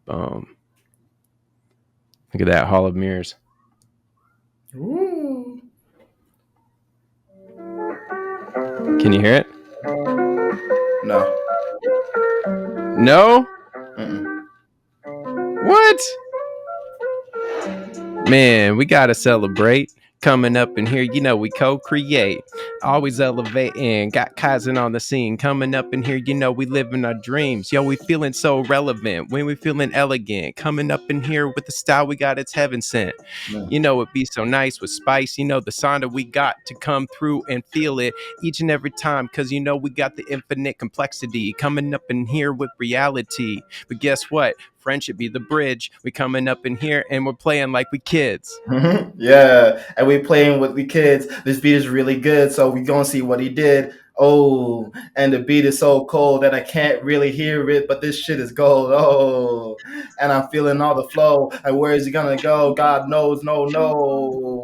Boom. Look at that Hall of Mirrors. Woo. Can you hear it? No. No? Mm-mm. What? Man, we gotta celebrate. Coming up in here, you know, we co-create. Always elevating, got Kaizen on the scene. Coming up in here, you know, we living our dreams. Yo, we feeling so relevant when we feeling elegant. Coming up in here with the style we got, it's heaven sent. Mm. You know, it be so nice with spice. You know, the sound that we got to come through and feel it each and every time. Cause you know, we got the infinite complexity coming up in here with reality. But guess what? Friendship be the bridge. We coming up in here and we're playing like we kids. Yeah, and we playing with the kids. This beat is really good, so we gonna see what he did. Oh, and the beat is so cold that I can't really hear it, but this shit is gold. Oh, and I'm feeling all the flow. And where is he gonna go? God knows, no, no.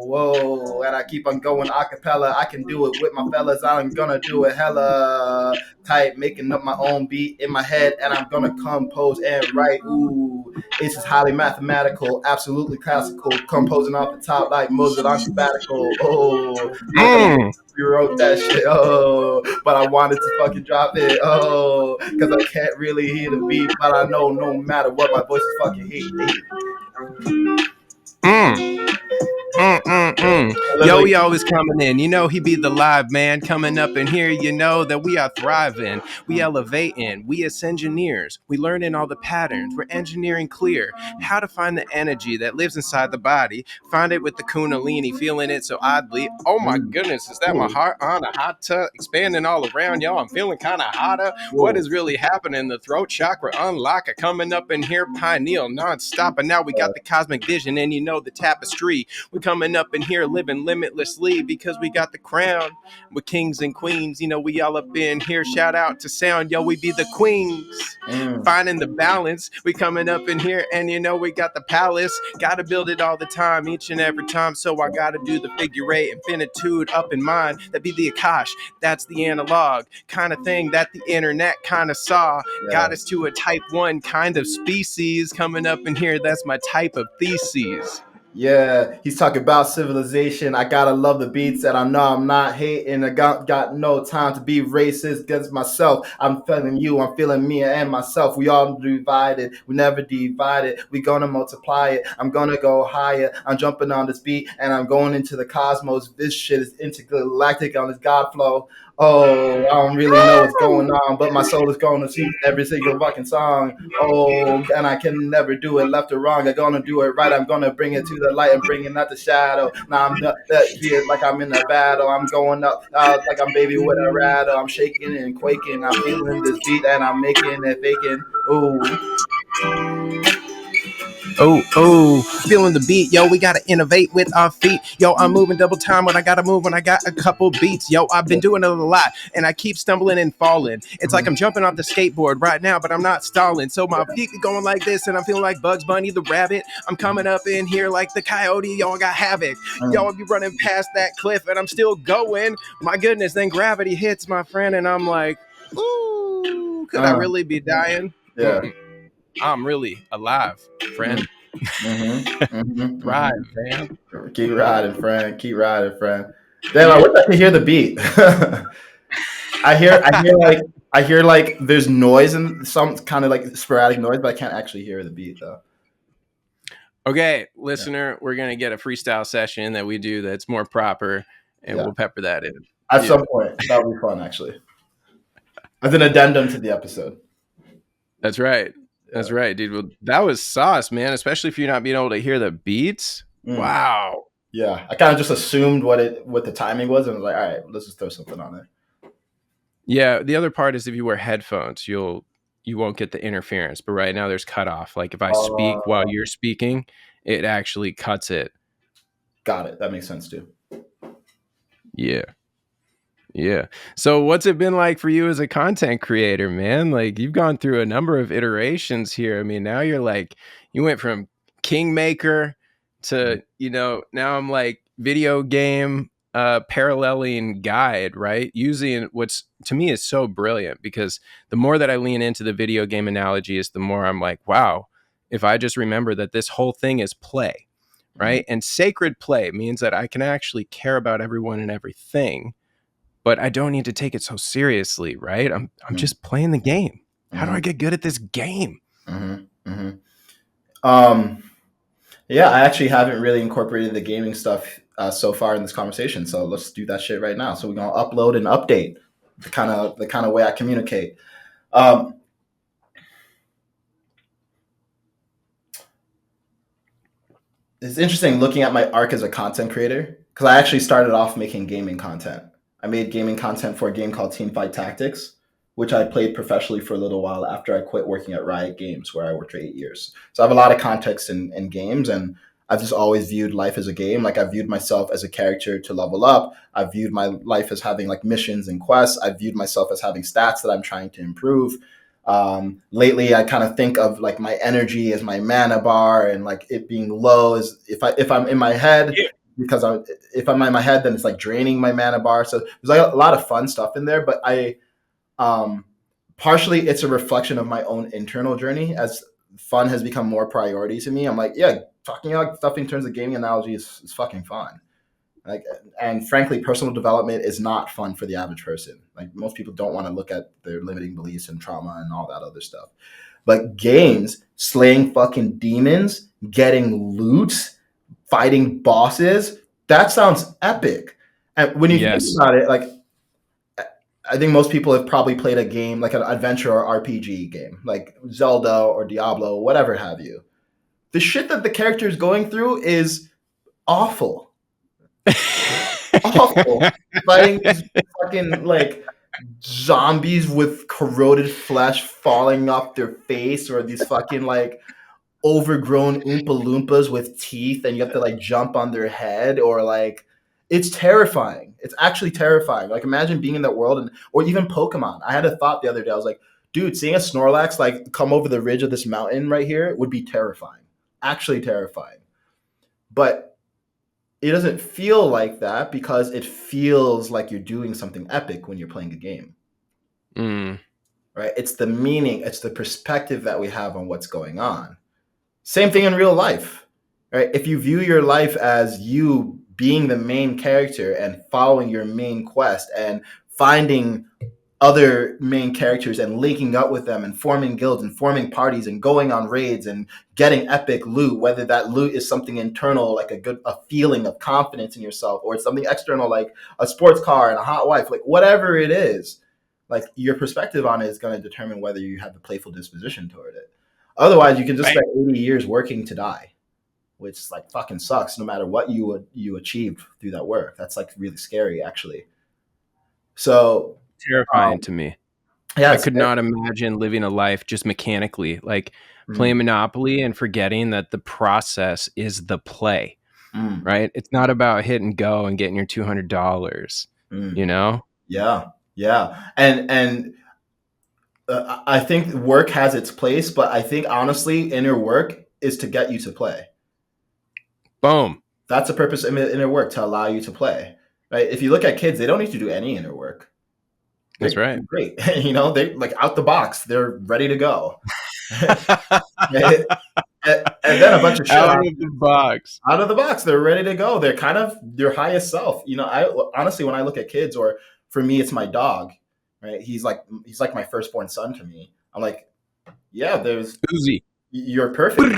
Whoa, and I keep on going a cappella. I can do it with my fellas. I'm gonna do it hella tight, making up my own beat in my head, and I'm gonna compose and write. Ooh, it's just highly mathematical, absolutely classical, composing off the top like Mozart on sabbatical. Oh, I don't know Mm, who wrote that shit. Oh, but I wanted to fucking drop it. Oh, because I can't really hear the beat, but I know no matter what, my voice is fucking heat. mm. Yo, Literally. we always coming in. You know, he be the live man coming up in here. You know that we are thriving. We elevating. We as engineers. We learning all the patterns. We're engineering clear how to find the energy that lives inside the body. Find it with the Kundalini, feeling it so oddly. Oh my goodness, is that my Ooh, heart on a hot tub expanding all around? Yo, I'm feeling kind of hotter. What ooh. is really happening? The throat chakra unlock. Coming up in here, pineal nonstop. And now we got the cosmic vision, and you know the tapestry. We're coming up in here living limitlessly because we got the crown. We're kings and queens. You know, we all up in here. Shout out to sound. Yo, we be the queens. Mm. Finding the balance. We coming up in here and you know we got the palace. Gotta build it all the time, each and every time. So I gotta do the figure eight infinitude up in mind. That be the Akash. That's the analog kind of thing that the internet kind of saw. Yeah. Got us to a type 1 kind of species coming up in here. That's my type of theses. Yeah, he's talking about civilization. I gotta love the beats, and I know I'm not hating. I got no time to be racist against myself. I'm feeling you, I'm feeling me and myself. We all divided, we never divided. We gonna multiply it. I'm gonna go higher. I'm jumping on this beat, and I'm going into the cosmos. This shit is intergalactic on this God flow. Oh, I don't really know what's going on, but my soul is going to see every single fucking song. Oh, and I can never do it left or wrong. I'm gonna do it right. I'm gonna bring it to the light and bring it out the shadow. Now I'm feel like I'm in a battle. I'm going up like I'm baby with a rattle. I'm shaking and quaking. I'm feeling this beat and I'm making it faking. Ooh. Oh, oh, feeling the beat, yo. We gotta innovate with our feet, yo. I'm moving double time when I gotta move when I got a couple beats, yo. I've been doing it a lot, and I keep stumbling and falling. It's like I'm jumping off the skateboard right now, but I'm not stalling. So my feet are going like this, and I'm feeling like Bugs Bunny the rabbit. I'm coming up in here like the coyote, yo. I got havoc, yo. I'll be running past that cliff, and I'm still going. My goodness, then gravity hits my friend, and I'm like, ooh, could I really be dying? Yeah. Mm-mm. I'm really alive, friend. Thrive, man. Keep riding, friend. Keep riding, friend. Damn, I wish I could hear the beat. I hear like there's noise and some kind of like sporadic noise, but I can't actually hear the beat though. Okay, Yeah. listener, we're gonna get a freestyle session that we do that's more proper, and Yeah. we'll pepper that in. At Yeah, some point, that would be fun actually. As an addendum to the episode. that's right. Yeah. That's right, dude. Well, that was sauce, man. Especially if you're not being able to hear the beats. Mm. Wow. Yeah. I kind of just assumed what the timing was and was like, all right, let's just throw something on there. Yeah. The other part is if you wear headphones, you won't get the interference. But right now there's cutoff. Like if I speak while Uh, you're speaking, it actually cuts it. Got it. That makes sense too. Yeah. Yeah. So what's it been like for you as a content creator, man? Like you've gone through a number of iterations here. I mean, now you're like you went from kingmaker to, now I'm like video game paralleling guide, right? Using what's to me is so brilliant because the more that I lean into the video game analogies, the more I'm like, wow, if I just remember that this whole thing is play, Mm-hmm. right? And sacred play means that I can actually care about everyone and everything, but I don't need to take it so seriously, right? I'm just playing the game. How do Mm-hmm. I get good at this game? Mm-hmm. Mm-hmm. Um, yeah, I actually haven't really incorporated the gaming stuff so far in this conversation. So let's do that shit right now. So we're gonna upload and update the kind of way I communicate. Um, it's interesting looking at my arc as a content creator because I actually started off making gaming content. I made gaming content for a game called Teamfight Tactics, which I played professionally for a little while after I quit working at Riot Games, where I worked for 8 years. So I have a lot of context in games, and I've just always viewed life as a game. Like I viewed myself as a character to level up. I viewed my life as having like missions and quests. I viewed myself as having stats that I'm trying to improve. Lately, I kind of think of like my energy as my mana bar, and like it being low is if I'm in my head, Yeah. because if I'm in my head, then it's like draining my mana bar. So there's like a lot of fun stuff in there, but um, partially it's a reflection of my own internal journey as fun has become more priority to me. I'm like, yeah, talking about stuff in terms of gaming analogy is fucking fun. Like, and frankly, personal development is not fun for the average person. Like most people don't want to look at their limiting beliefs and trauma and all that other stuff. But games, slaying fucking demons, getting loot, fighting bosses, that sounds epic. And when you think Yes. about it, like I think most people have probably played a game like an adventure or RPG game, like Zelda or Diablo, whatever have you. The shit that the character is going through is awful. Awful. Fighting these fucking like zombies with corroded flesh falling off their face, or these fucking like overgrown Oompa Loompas with teeth, and you have to like jump on their head, or like it's terrifying. It's actually terrifying. Like imagine being in that world, and or even Pokemon. I had a thought the other day. I was like, dude, seeing a Snorlax like come over the ridge of this mountain right here would be terrifying. Actually terrifying. But it doesn't feel like that because it feels like you're doing something epic when you're playing a game. Mm. Right? It's the meaning, it's the perspective that we have on what's going on. Same thing in real life, right? If you view your life as you being the main character and following your main quest and finding other main characters and linking up with them and forming guilds and forming parties and going on raids and getting epic loot, whether that loot is something internal like a feeling of confidence in yourself, or it's something external like a sports car and a hot wife, like whatever it is, like your perspective on it is going to determine whether you have the playful disposition toward it. Otherwise, you can just Right. spend 80 years working to die, which like fucking sucks no matter what you achieved through that work. That's like really scary actually. So Terrifying um, to me. yeah, I it's could not imagine living a life just mechanically, like playing mm, Monopoly and forgetting that the process is the play, mm, right? It's not about hit and go and getting your $200, mm. you know? Yeah, yeah, and I think work has its place, but I think honestly, inner work is to get you to play. Boom. That's the purpose of inner work, to allow you to play. Right? If you look at kids, they don't need to do any inner work. That's They're right. great. They like out the box. They're ready to go. and then a bunch of shit Out of the box. out of the box. They're ready to go. They're kind of their highest self. I honestly, when I look at kids, or for me, it's my dog. Right? He's like my firstborn son to me. I'm like, yeah, Uzi. you're perfect.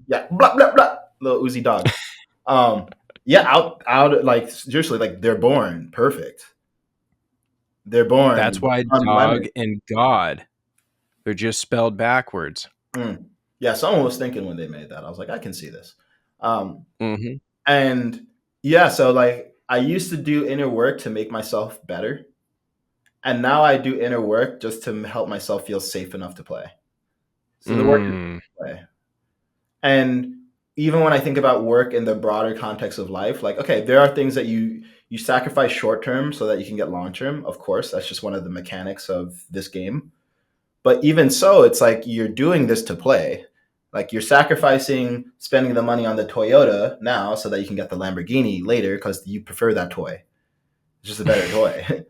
Yeah, blah blah blah. Little Uzi dog. Um, yeah, out like seriously, like they're born perfect. They're That's born why dog unlimited. and God, they're just spelled backwards. Mm. Yeah, someone was thinking when they made that. I was like, I can see this. Um, Hmm. and yeah, so like I used to do inner work to make myself better, and now I do inner work just to help myself feel safe enough to play. So the work is Mm. play, and even when I think about work in the broader context of life, like, okay, there are things that you sacrifice short term so that you can get long term. Of course, that's just one of the mechanics of this game. But even so, it's like you're doing this to play. Like you're sacrificing spending the money on the Toyota now so that you can get the Lamborghini later because you prefer that toy. It's just a better toy,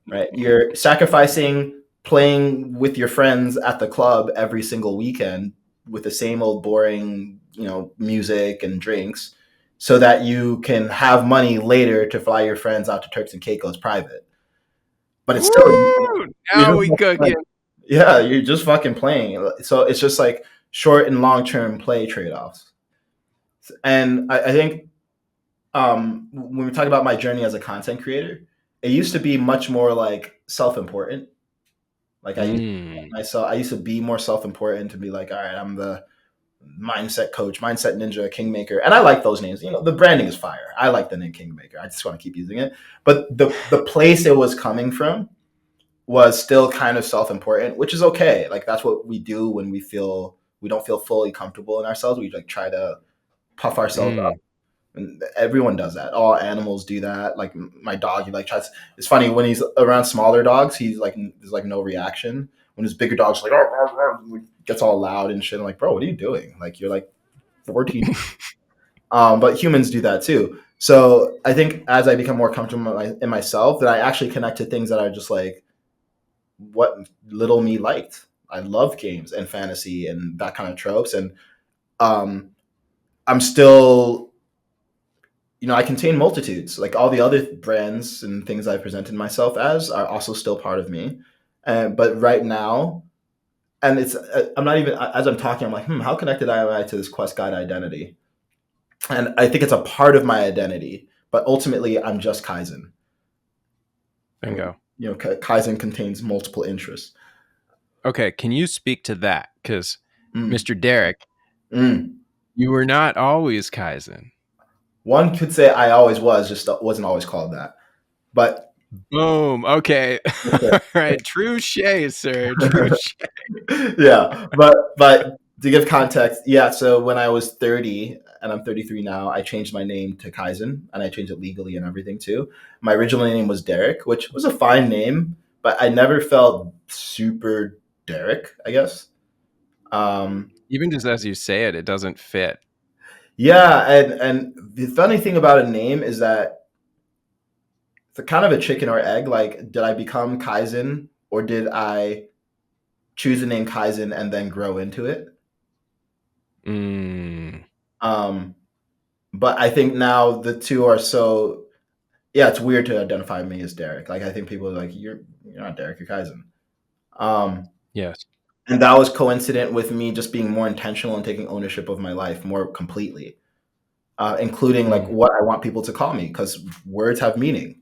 right? You're sacrificing playing with your friends at the club every single weekend with the same old boring, music and drinks so that you can have money later to fly your friends out to Turks and Caicos private. But it's still Woo! you're Now just we cooking. yeah, you're just fucking playing. So it's just like short and long term play trade offs. And I think when we talk about my journey as a content creator, it used to be much more like self important. Like Mm. I used to be more self important to be like, all right, I'm the mindset coach, mindset ninja, kingmaker, and I like those names. The branding is fire. I like the name kingmaker. I just want to keep using it. But the place it was coming from was still kind of self-important, which is okay. Like that's what we do when we don't feel fully comfortable in ourselves. We like try to puff ourselves up, Mm. and everyone does that. All animals do that. Like my dog, he like tries. It's funny when he's around smaller dogs, he's like there's like no reaction. When his bigger dog's like gets all loud and shit. I'm like, bro, what are you doing? Like you're like 14. But humans do that too. So I think as I become more comfortable in myself, that I actually connect to things that are just like what little me liked. I love games and fantasy and that kind of tropes. And um, I'm still, I contain multitudes. Like all the other brands and things I presented myself as are also still part of me. But right now, and I'm not even, as I'm talking, I'm like, how connected am I to this Quest Guide identity? And I think it's a part of my identity. But ultimately, I'm just Kaizen. And, Bingo. Kaizen contains multiple interests. Okay, can you speak to that? Because Mm. Mr. Derek, Mm. you were not always Kaizen. One could say I always was, just wasn't always called that. But Boom. Okay. All right. True sir. True. yeah, but to give context, yeah. So when I was 30 and I'm 33 now, I changed my name to Kaizen and I changed it legally and everything too. My original name was Derek, which was a fine name, but I never felt super Derek, I guess. Um, Even just as you say it, it doesn't fit. yeah, and the funny thing about a name is that it's kind of a chicken or egg. Like, did I become Kaizen or did I choose the name Kaizen and then grow into it? Mm, Um, but I think now the two are so yeah, it's weird to identify me as Derek. Like I think people are like, you're not Derek, you're Kaizen. Um, yes. and that was coincident with me just being more intentional and taking ownership of my life more completely, including like Mm, what I want people to call me because words have meaning.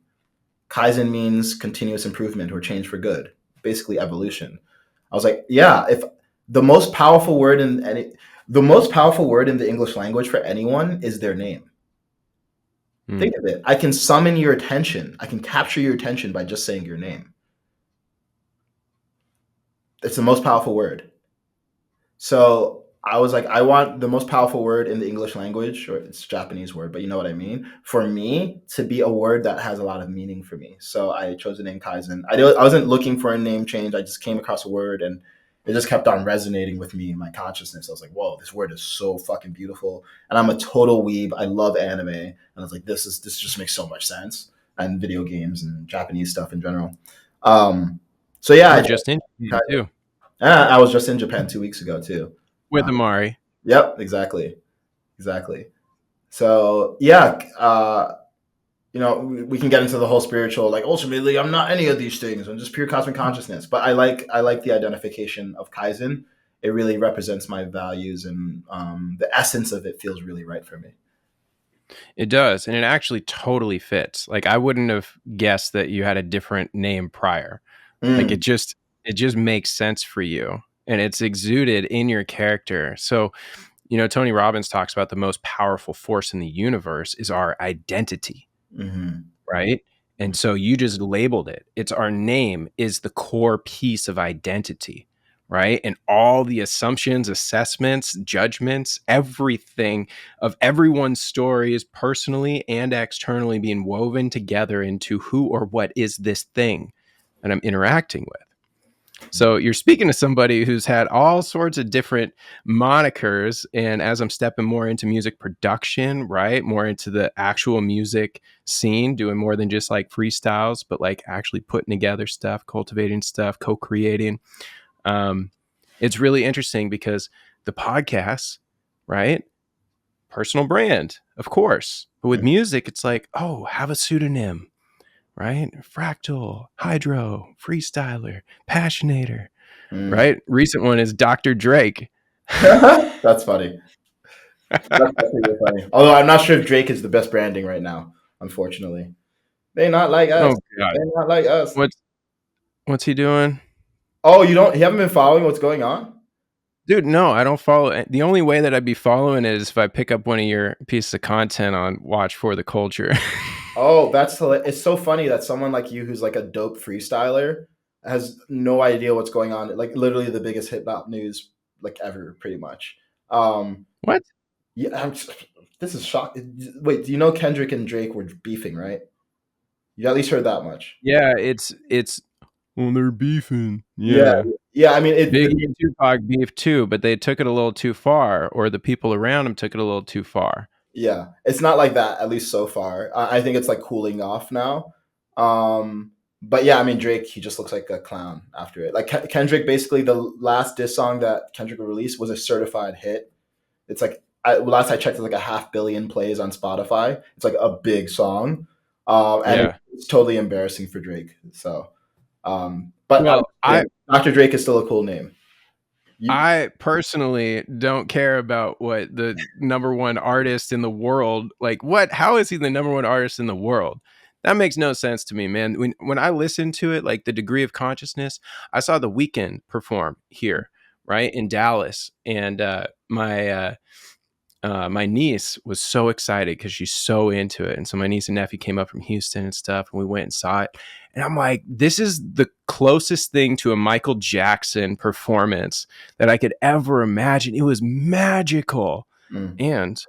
Kaizen means continuous improvement or change for good, basically evolution. I was like, yeah, if the most powerful word in any, the most powerful word in the English language for anyone is their name. mm. Think of it. I can summon your attention. I can capture your attention by just saying your name. It's the most powerful word. So I was like, I want the most powerful word in the English language, or it's a Japanese word, but you know what I mean. For me to be a word that has a lot of meaning for me, so I chose the name Kaizen. I wasn't looking for a name change. I just came across a word, and it just kept on resonating with me in my consciousness. I was like, whoa, this word is so fucking beautiful. And I'm a total weeb. I love anime, and I was like, this just makes so much sense, and video games and Japanese stuff in general. Um, so yeah, You I were chose just in Kaizen. too I was just in Japan 2 weeks ago too. with Amari. Yep, exactly, exactly. So yeah, we can get into the whole spiritual, like ultimately, I'm not any of these things. I'm just pure cosmic consciousness. But I like the identification of Kaizen. It really represents my values, and the essence of it feels really right for me. It does, and it actually totally fits. Like I wouldn't have guessed that you had a different name prior. Like Mm, it just makes sense for you, and it's exuded in your character. So, Tony Robbins talks about the most powerful force in the universe is our identity, mm-hmm, right? And so you just labeled it. It's our name is the core piece of identity, right? And all the assumptions, assessments, judgments, everything of everyone's stories, personally and externally, being woven together into who or what is this thing that I'm interacting with. So you're speaking to somebody who's had all sorts of different monikers. And as I'm stepping more into music production, right, more into the actual music scene, doing more than just like freestyles, but like actually putting together stuff, cultivating stuff, co-creating. Um, it's really interesting because the podcasts, right, personal brand, of course. But with music, it's like, oh, have a pseudonym, right? Fractal, Hydro, Freestyler, Passionator, Mm. right? Recent one is Dr. Drake. That's funny. That's definitely funny. Although I'm not sure if Drake is the best branding right now, unfortunately. They not like us. Oh God, They not like us. what's what's he doing? Oh, you haven't been following what's going on? Dude, no, I don't follow. The only way that I'd be following it is if I pick up one of your pieces of content on Watch for the Culture. Oh, it's so funny that someone like you who's like a dope freestyler has no idea what's going on. Like literally the biggest hip hop news like ever, pretty much. Um, What? yeah, this is shocking. Wait, do you know Kendrick and Drake were beefing, right? You at least heard that much. Yeah, it's well, they're beefing. Yeah, Yeah. yeah. I mean, Biggie and Tupac beef too, but they took it a little too far, or the people around them took it a little too far. yeah, it's not like that at least so far. I think it's like cooling off now. But yeah, I mean Drake, he just looks like a clown after it. Like Kendrick, basically the last diss song that Kendrick released was a certified hit. It's like last I checked, it's like a 500,000,000 plays on Spotify. It's like a big song, and Yeah. it's totally embarrassing for Drake. So, but I'm Well, I kidding. Dr. Drake is still a cool name. You, I personally don't care about what the number one artist in the world, like what, how is he the number one artist in the world? That makes no sense to me, man. When I listen to it, like the degree of consciousness, I saw The Weeknd perform here, right, in Dallas, and my niece was so excited because she's so into it. And so my niece and nephew came up from Houston and stuff, and we went and saw it. And I'm like, this is the closest thing to a Michael Jackson performance that I could ever imagine. It was magical. mm. And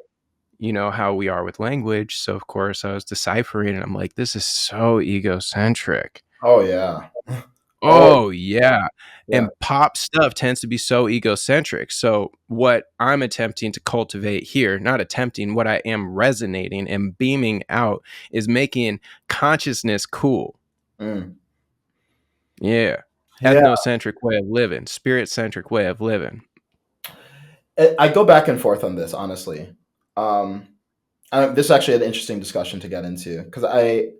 you know how we are with language. So, of course, I was deciphering, and I'm like, this is so egocentric. Oh yeah. Oh Oh, yeah. yeah. And pop stuff tends to be so egocentric. So, what I'm attempting to cultivate here, not attempting, what I am resonating and beaming out is making consciousness cool. Mm. Yeah. Yeah. Ethnocentric way of living, spirit centric way of living. I go back and forth on this, honestly. Um, this is actually an interesting discussion to get into because I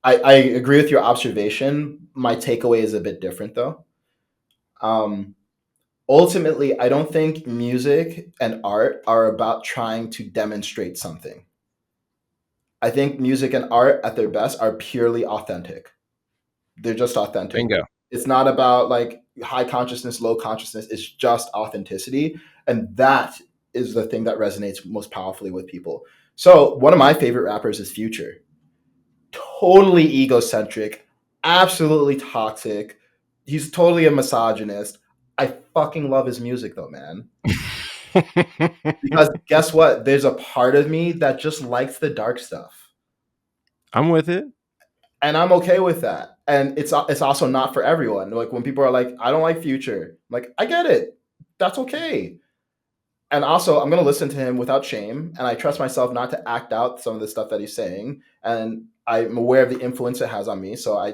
agree with your observation. My takeaway is a bit different, though. Um, Ultimately, I don't think music and art are about trying to demonstrate something. I think music and art, at their best, are purely authentic. They're just authentic. Bingo. It's not about like high consciousness, low consciousness. It's just authenticity. And that is the thing that resonates most powerfully with people. So, one of my favorite rappers is Future. Totally egocentric, absolutely toxic. He's totally a misogynist. I fucking love his music though, man. Because guess what? There's a part of me that just likes the dark stuff. I'm with it. And I'm okay with that. And it's also not for everyone. Like when people are like, I don't like Future. I'm like, I get it. That's okay. And also, I'm gonna listen to him without shame, and I trust myself not to act out some of the stuff that he's saying. And I'm aware of the influence it has on me. So I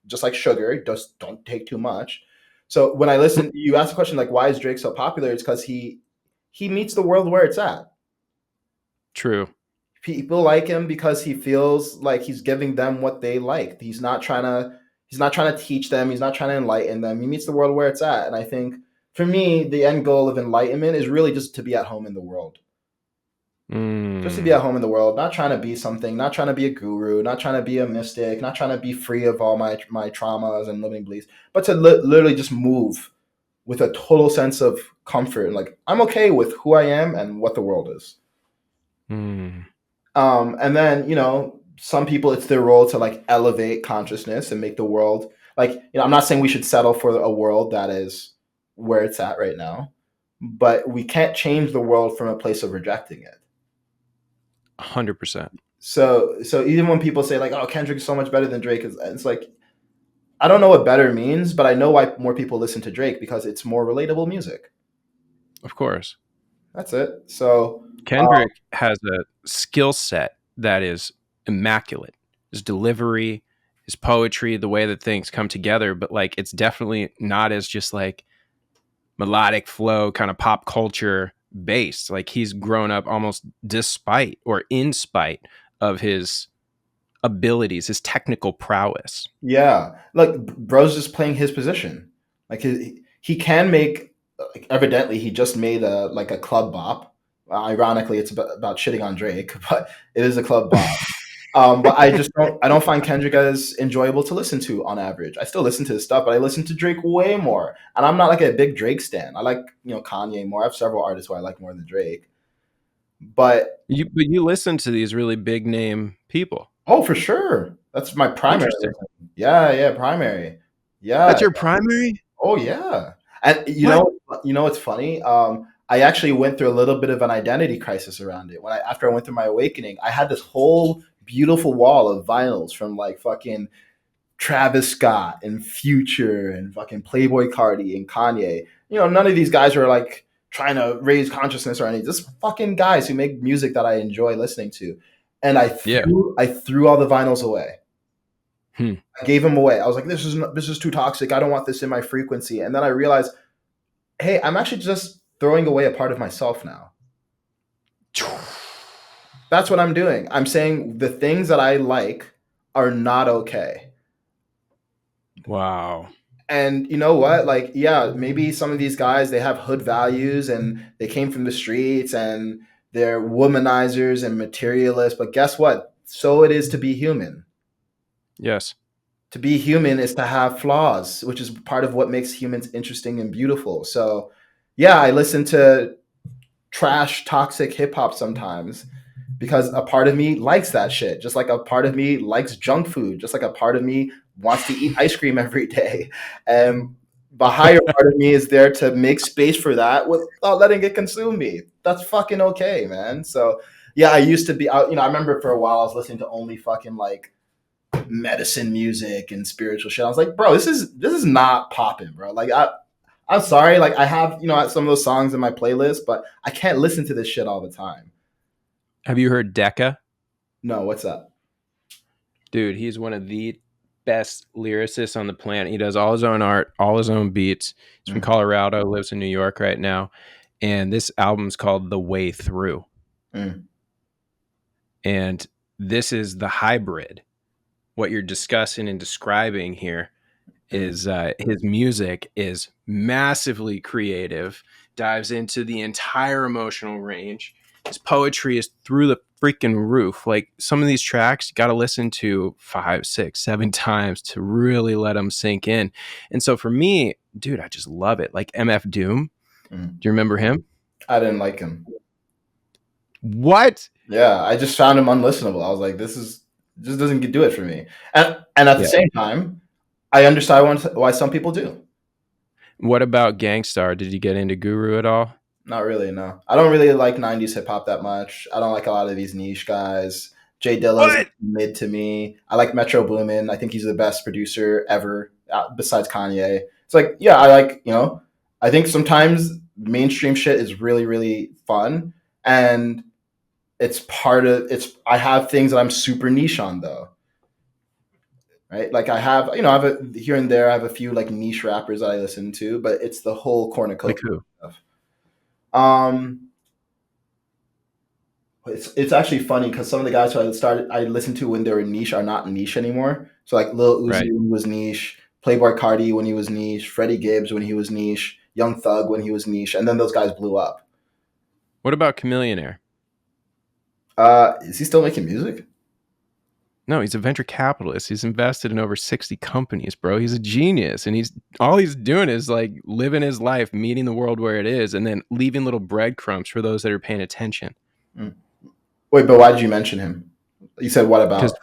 just like sugar, just don't take too much. So when I listen, you ask the question like, why is Drake so popular? It's because he meets the world where it's at. True. People like him because he feels like he's giving them what they like. He's not trying to teach them, he's not trying to enlighten them. He meets the world where it's at. And I think for me, the end goal of enlightenment is really just to be at home in the world. Just to be Mm, at home in the world, not trying to be something, not trying to be a guru, not trying to be a mystic, not trying to be free of all my traumas and limiting beliefs, but to literally just move with a total sense of comfort. Like I'm okay with who I am and what the world is. mm, And then, some people, it's their role to like elevate consciousness and make the world like, I'm not saying we should settle for a world that is, where it's at right now, but we can't change the world from a place of rejecting it. 100%. So even when people say like, "Oh, Kendrick is so much better than Drake," it's like I don't know what better means, but I know why more people listen to Drake because it's more relatable music. Of course. That's it. So Kendrick has a skill set that is immaculate. His delivery, his poetry, the way that things come together, but like it's definitely not as just like melodic flow kind of pop culture based. Like he's grown up almost despite or in spite of his abilities, his technical prowess. yeah, like bro's just playing his position. Like he can make. Like, evidently, he just made a like a club bop. Ironically, it's about shitting on Drake, but it is a club bop. But I don't find Kendrick as enjoyable to listen to on average. I still listen to his stuff, but I listen to Drake way more. And I'm not like a big Drake stan. I like Kanye more. I have several artists who I like more than Drake. But You listen to these really big name people. oh, for sure, that's my primary. Interesting. Yeah, yeah, primary. Yeah. That's your primary? Oh yeah. And What? what's funny? I actually went through a little bit of an identity crisis around it. After I went through my awakening, I had this whole beautiful wall of vinyls from like fucking Travis Scott and Future and fucking Playboy Cardi and Kanye. None of these guys are like trying to raise consciousness or anything. Just fucking guys who make music that I enjoy listening to. And Yeah. I threw all the vinyls away. Hmm. I gave them away. I was like, this is too toxic. I don't want this in my frequency. And then I realized, hey, I'm actually just throwing away a part of myself now. That's what I'm doing. I'm saying the things that I like are not okay. Wow. And you know what? Like, yeah, maybe some of these guys they have hood values and they came from the streets and they're womanizers and materialists. But guess what? So it is to be human. Yes. To be human is to have flaws, which is part of what makes humans interesting and beautiful. So, yeah, I listen to trash, toxic hip hop sometimes because a part of me likes that shit. Just like a part of me likes junk food. Just like a part of me wants to eat ice cream every day. And the higher part of me is there to make space for that without letting it consume me. That's fucking okay, man. So, yeah, I used to be, I remember for a while I was listening to only fucking like medicine music and spiritual shit. I was like, bro, this is not popping, bro. Like I'm sorry, like I have, some of those songs in my playlist, but I can't listen to this shit all the time. Have you heard Decca? No, what's that? Dude, he's one of the best lyricists on the planet. He does all his own art, all his own beats. He's from Mm, Colorado, lives in New York right now. And this album's called The Way Through. mm, And this is the hybrid. What you're discussing and describing here mm, is his music is massively creative, dives into the entire emotional range. His poetry is through the freaking roof. Like some of these tracks, you got to listen to 5, 6, 7 times to really let them sink in. And so for me, dude, I just love it. Like MF Doom. mm. Do you remember him? I didn't like him. What? Yeah, I just found him unlistenable. I was like, this is just doesn't do it for me. And at the Yeah. same time, I understand why some people do. What about Gangstar? Did you get into Guru at all? Not really, no. I don't really like '90s hip hop that much. I don't like a lot of these niche guys. Jay Dilla's What? mid to me. I like Metro Boomin. I think he's the best producer ever, besides Kanye. It's like, yeah, I like, I think sometimes mainstream shit is really, really fun, and it's part of it's. I have things that I'm super niche on though, right? Like I have, I have here and there. I have a few like niche rappers that I listen to, but it's the whole Like cornucopia who? stuff. Um, it's actually funny because some of the guys who I listened to when they were niche are not niche anymore. So like Lil Uzi Right. when he was niche, Playboy Cardi when he was niche, Freddie Gibbs when he was niche, Young Thug when he was niche, and then those guys blew up. What about Chameleonaire? Is he still making music? No, he's a venture capitalist. He's invested in over 60 companies, bro. He's a genius. And he's doing is like living his life, meeting the world where it is, and then leaving little breadcrumbs for those that are paying attention. Mm. Wait, but why did you mention him? You said what about? Because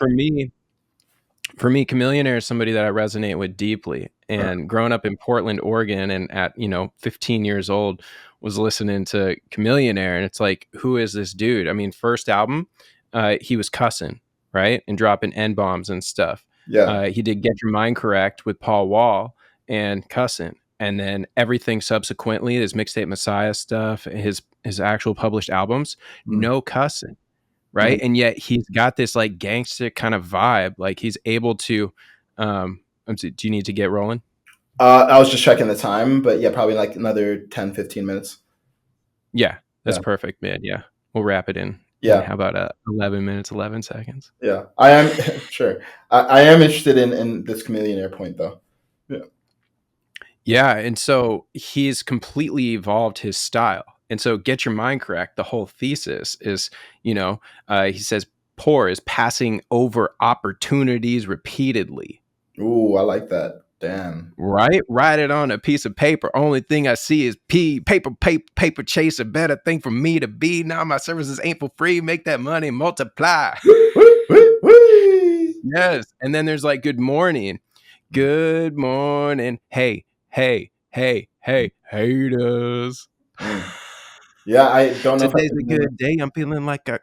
For me, Chameleonaire is somebody that I resonate with deeply. And growing up in Portland, Oregon, and at 15 years old, was listening to Chameleonaire, and it's like, who is this dude? I mean, first album, he was cussing, right, and dropping n bombs and stuff. Yeah. He did Get Your Mind Correct with Paul Wall and cussing, and then everything subsequently, his mixtape Messiah stuff, his actual published albums, Mm. no cussing, Mhm. right? And yet he's got this like gangster kind of vibe. Like he's able to. Do you need to get rolling? I was just checking the time, but yeah, probably like another 10, 15 minutes. Yeah, that's Yeah. perfect, man. Yeah, we'll wrap it in Yeah. how about 11 minutes, 11 seconds? Yeah. I am sure. I am interested in this chameleon point though. Yeah. Yeah, and so he's completely evolved his style. And so, Get Your Mind Correct, the whole thesis is, he says, poor is passing over opportunities repeatedly. Ooh, I like that. Damn. Right? Write it on a piece of paper. Only thing I see is paper, paper, paper chase. A better thing for me to be. Now my services ain't for free. Make that money multiply. Woo, woo, woo, woo. Yes. And then there's like, good morning. Good morning. Hey, hey, hey, hey, haters. Mm. Yeah, I don't know if I Today's can a name. good day. I'm feeling like a.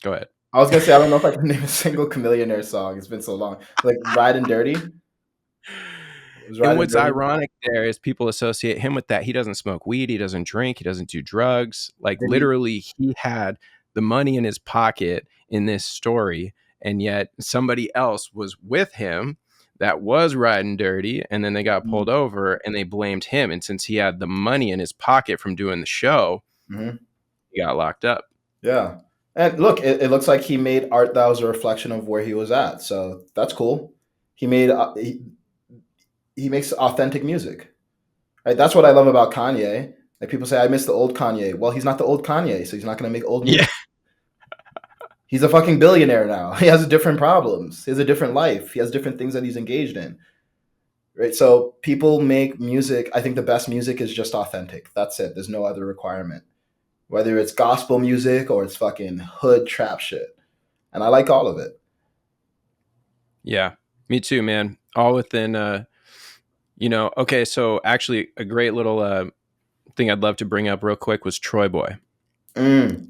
Go ahead. I was gonna say I don't know if I can name a single Chameleonaire song. It's been so long. Like Riding Dirty. It was And Riding what's Dirty. ironic there is people associate him with that. He doesn't smoke weed. He doesn't drink. He doesn't do drugs. Like Did he? literally, he had the money in his pocket in this story. And yet somebody else was with him that was riding dirty. And then they got pulled over and they blamed him. And since he had the money in his pocket from doing the show, Mm-hmm. he got locked up. Yeah. And look, it looks like he made art that was a reflection of where he was at. So that's cool. He made he makes authentic music. Right? That's what I love about Kanye. Like people say, I miss the old Kanye. Well, he's not the old Kanye, so he's not going to make old music. Yeah. He's a fucking billionaire now. He has different problems. He has a different life. He has different things that he's engaged in. Right? So people make music. I think the best music is just authentic. That's it. There's no other requirement. Whether it's gospel music or it's fucking hood trap shit. And I like all of it. Yeah. Me too, man. All within, okay. So actually, a great little thing I'd love to bring up real quick was Troy Boy. Mm.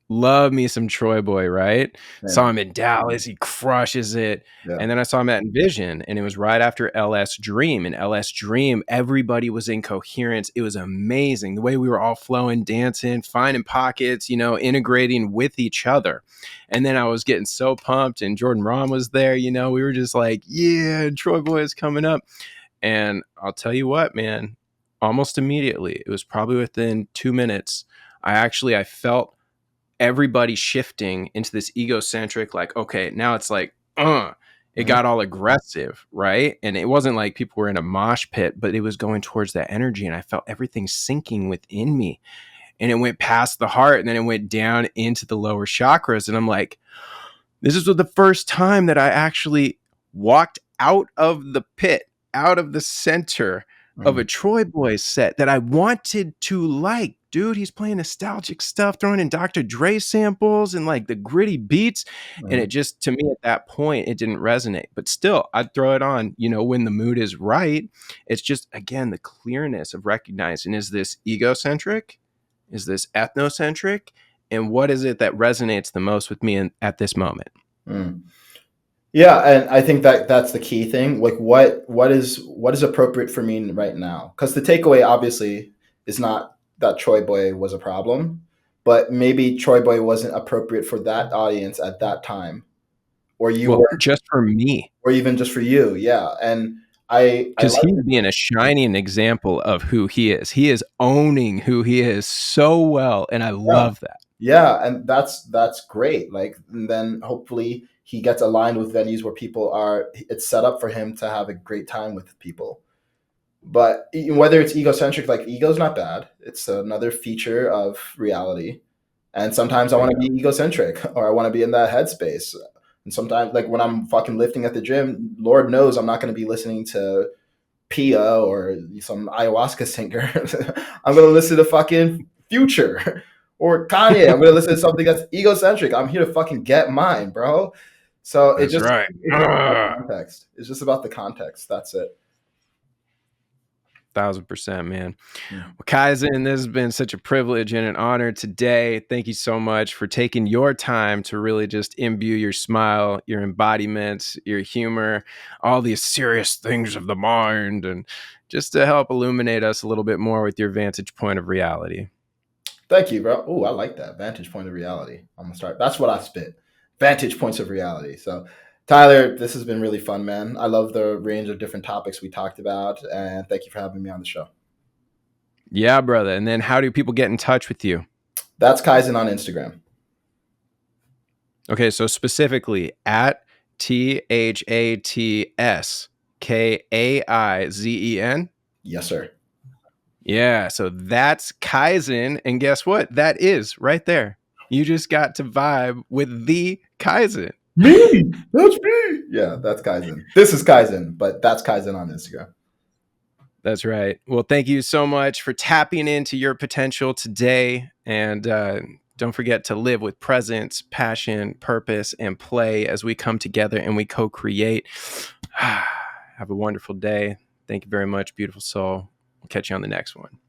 Love me some Troy Boy, right? Yeah. Saw him in Dallas, he crushes it. Yeah. And then I saw him at Envision, and it was right after LS Dream. And LS Dream, everybody was in coherence. It was amazing. The way we were all flowing, dancing, finding pockets, integrating with each other. And then I was getting so pumped, and Jordan Rahm was there, we were just like, yeah, Troy Boy is coming up. And I'll tell you what, man, almost immediately, it was probably within 2 minutes, I felt everybody shifting into this egocentric, like, okay, now it's like, it got all aggressive, right? And it wasn't like people were in a mosh pit, but it was going towards that energy. And I felt everything sinking within me. And it went past the heart and then it went down into the lower chakras. And I'm like, this is the first time that I actually walked out of the pit, out of the center of a Troy Boy set that I wanted to like. Dude, he's playing nostalgic stuff, throwing in Dr. Dre samples and like the gritty beats. And it just, to me at that point, it didn't resonate. But still, I'd throw it on, when the mood is right. It's just, again, the clearness of recognizing, is this egocentric? Is this ethnocentric? And what is it that resonates the most with me at this moment? Yeah, and I think that that's the key thing. Like, what is appropriate for me right now? Because the takeaway obviously is not that Troy Boy was a problem, but maybe Troy Boy wasn't appropriate for that audience at that time, or just for me, or even just for you. Yeah, and because he's being a shining example of who he is. He is owning who he is so well, and I love that. Yeah, and that's great. Like, and then hopefully he gets aligned with venues where people are. It's set up for him to have a great time with people. But whether it's egocentric, like ego's not bad. It's another feature of reality. And sometimes I want to be egocentric, or I want to be in that headspace. And sometimes, like when I'm fucking lifting at the gym, Lord knows I'm not going to be listening to Pia or some ayahuasca singer. I'm going to listen to fucking Future or Kanye. I'm going to listen to something that's egocentric. I'm here to fucking get mine, bro. So it That's just right. it's just about context. It's just about the context. That's it. 1000%, man. Mm. Well, Kaizen, this has been such a privilege and an honor today. Thank you so much for taking your time to really just imbue your smile, your embodiment, your humor, all these serious things of the mind, and just to help illuminate us a little bit more with your vantage point of reality. Thank you, bro. Oh, I like that vantage point of reality. I'm gonna start. That's what I spit. Vantage points of reality. So, Tyler, this has been really fun, man. I love the range of different topics we talked about, and thank you for having me on the show. Yeah, brother. And then how do people get in touch with you? That's Kaizen on Instagram. Okay, so specifically at THATSKAIZEN. Yes, sir. Yeah, so that's Kaizen. And guess what? That is right there. You just got to vibe with the Kaizen. Me. That's me. Yeah, that's Kaizen. This is Kaizen, but that's Kaizen on Instagram. That's right. Well, thank you so much for tapping into your potential today. And don't forget to live with presence, passion, purpose, and play as we come together and we co create. Have a wonderful day. Thank you very much, beautiful soul. We'll catch you on the next one.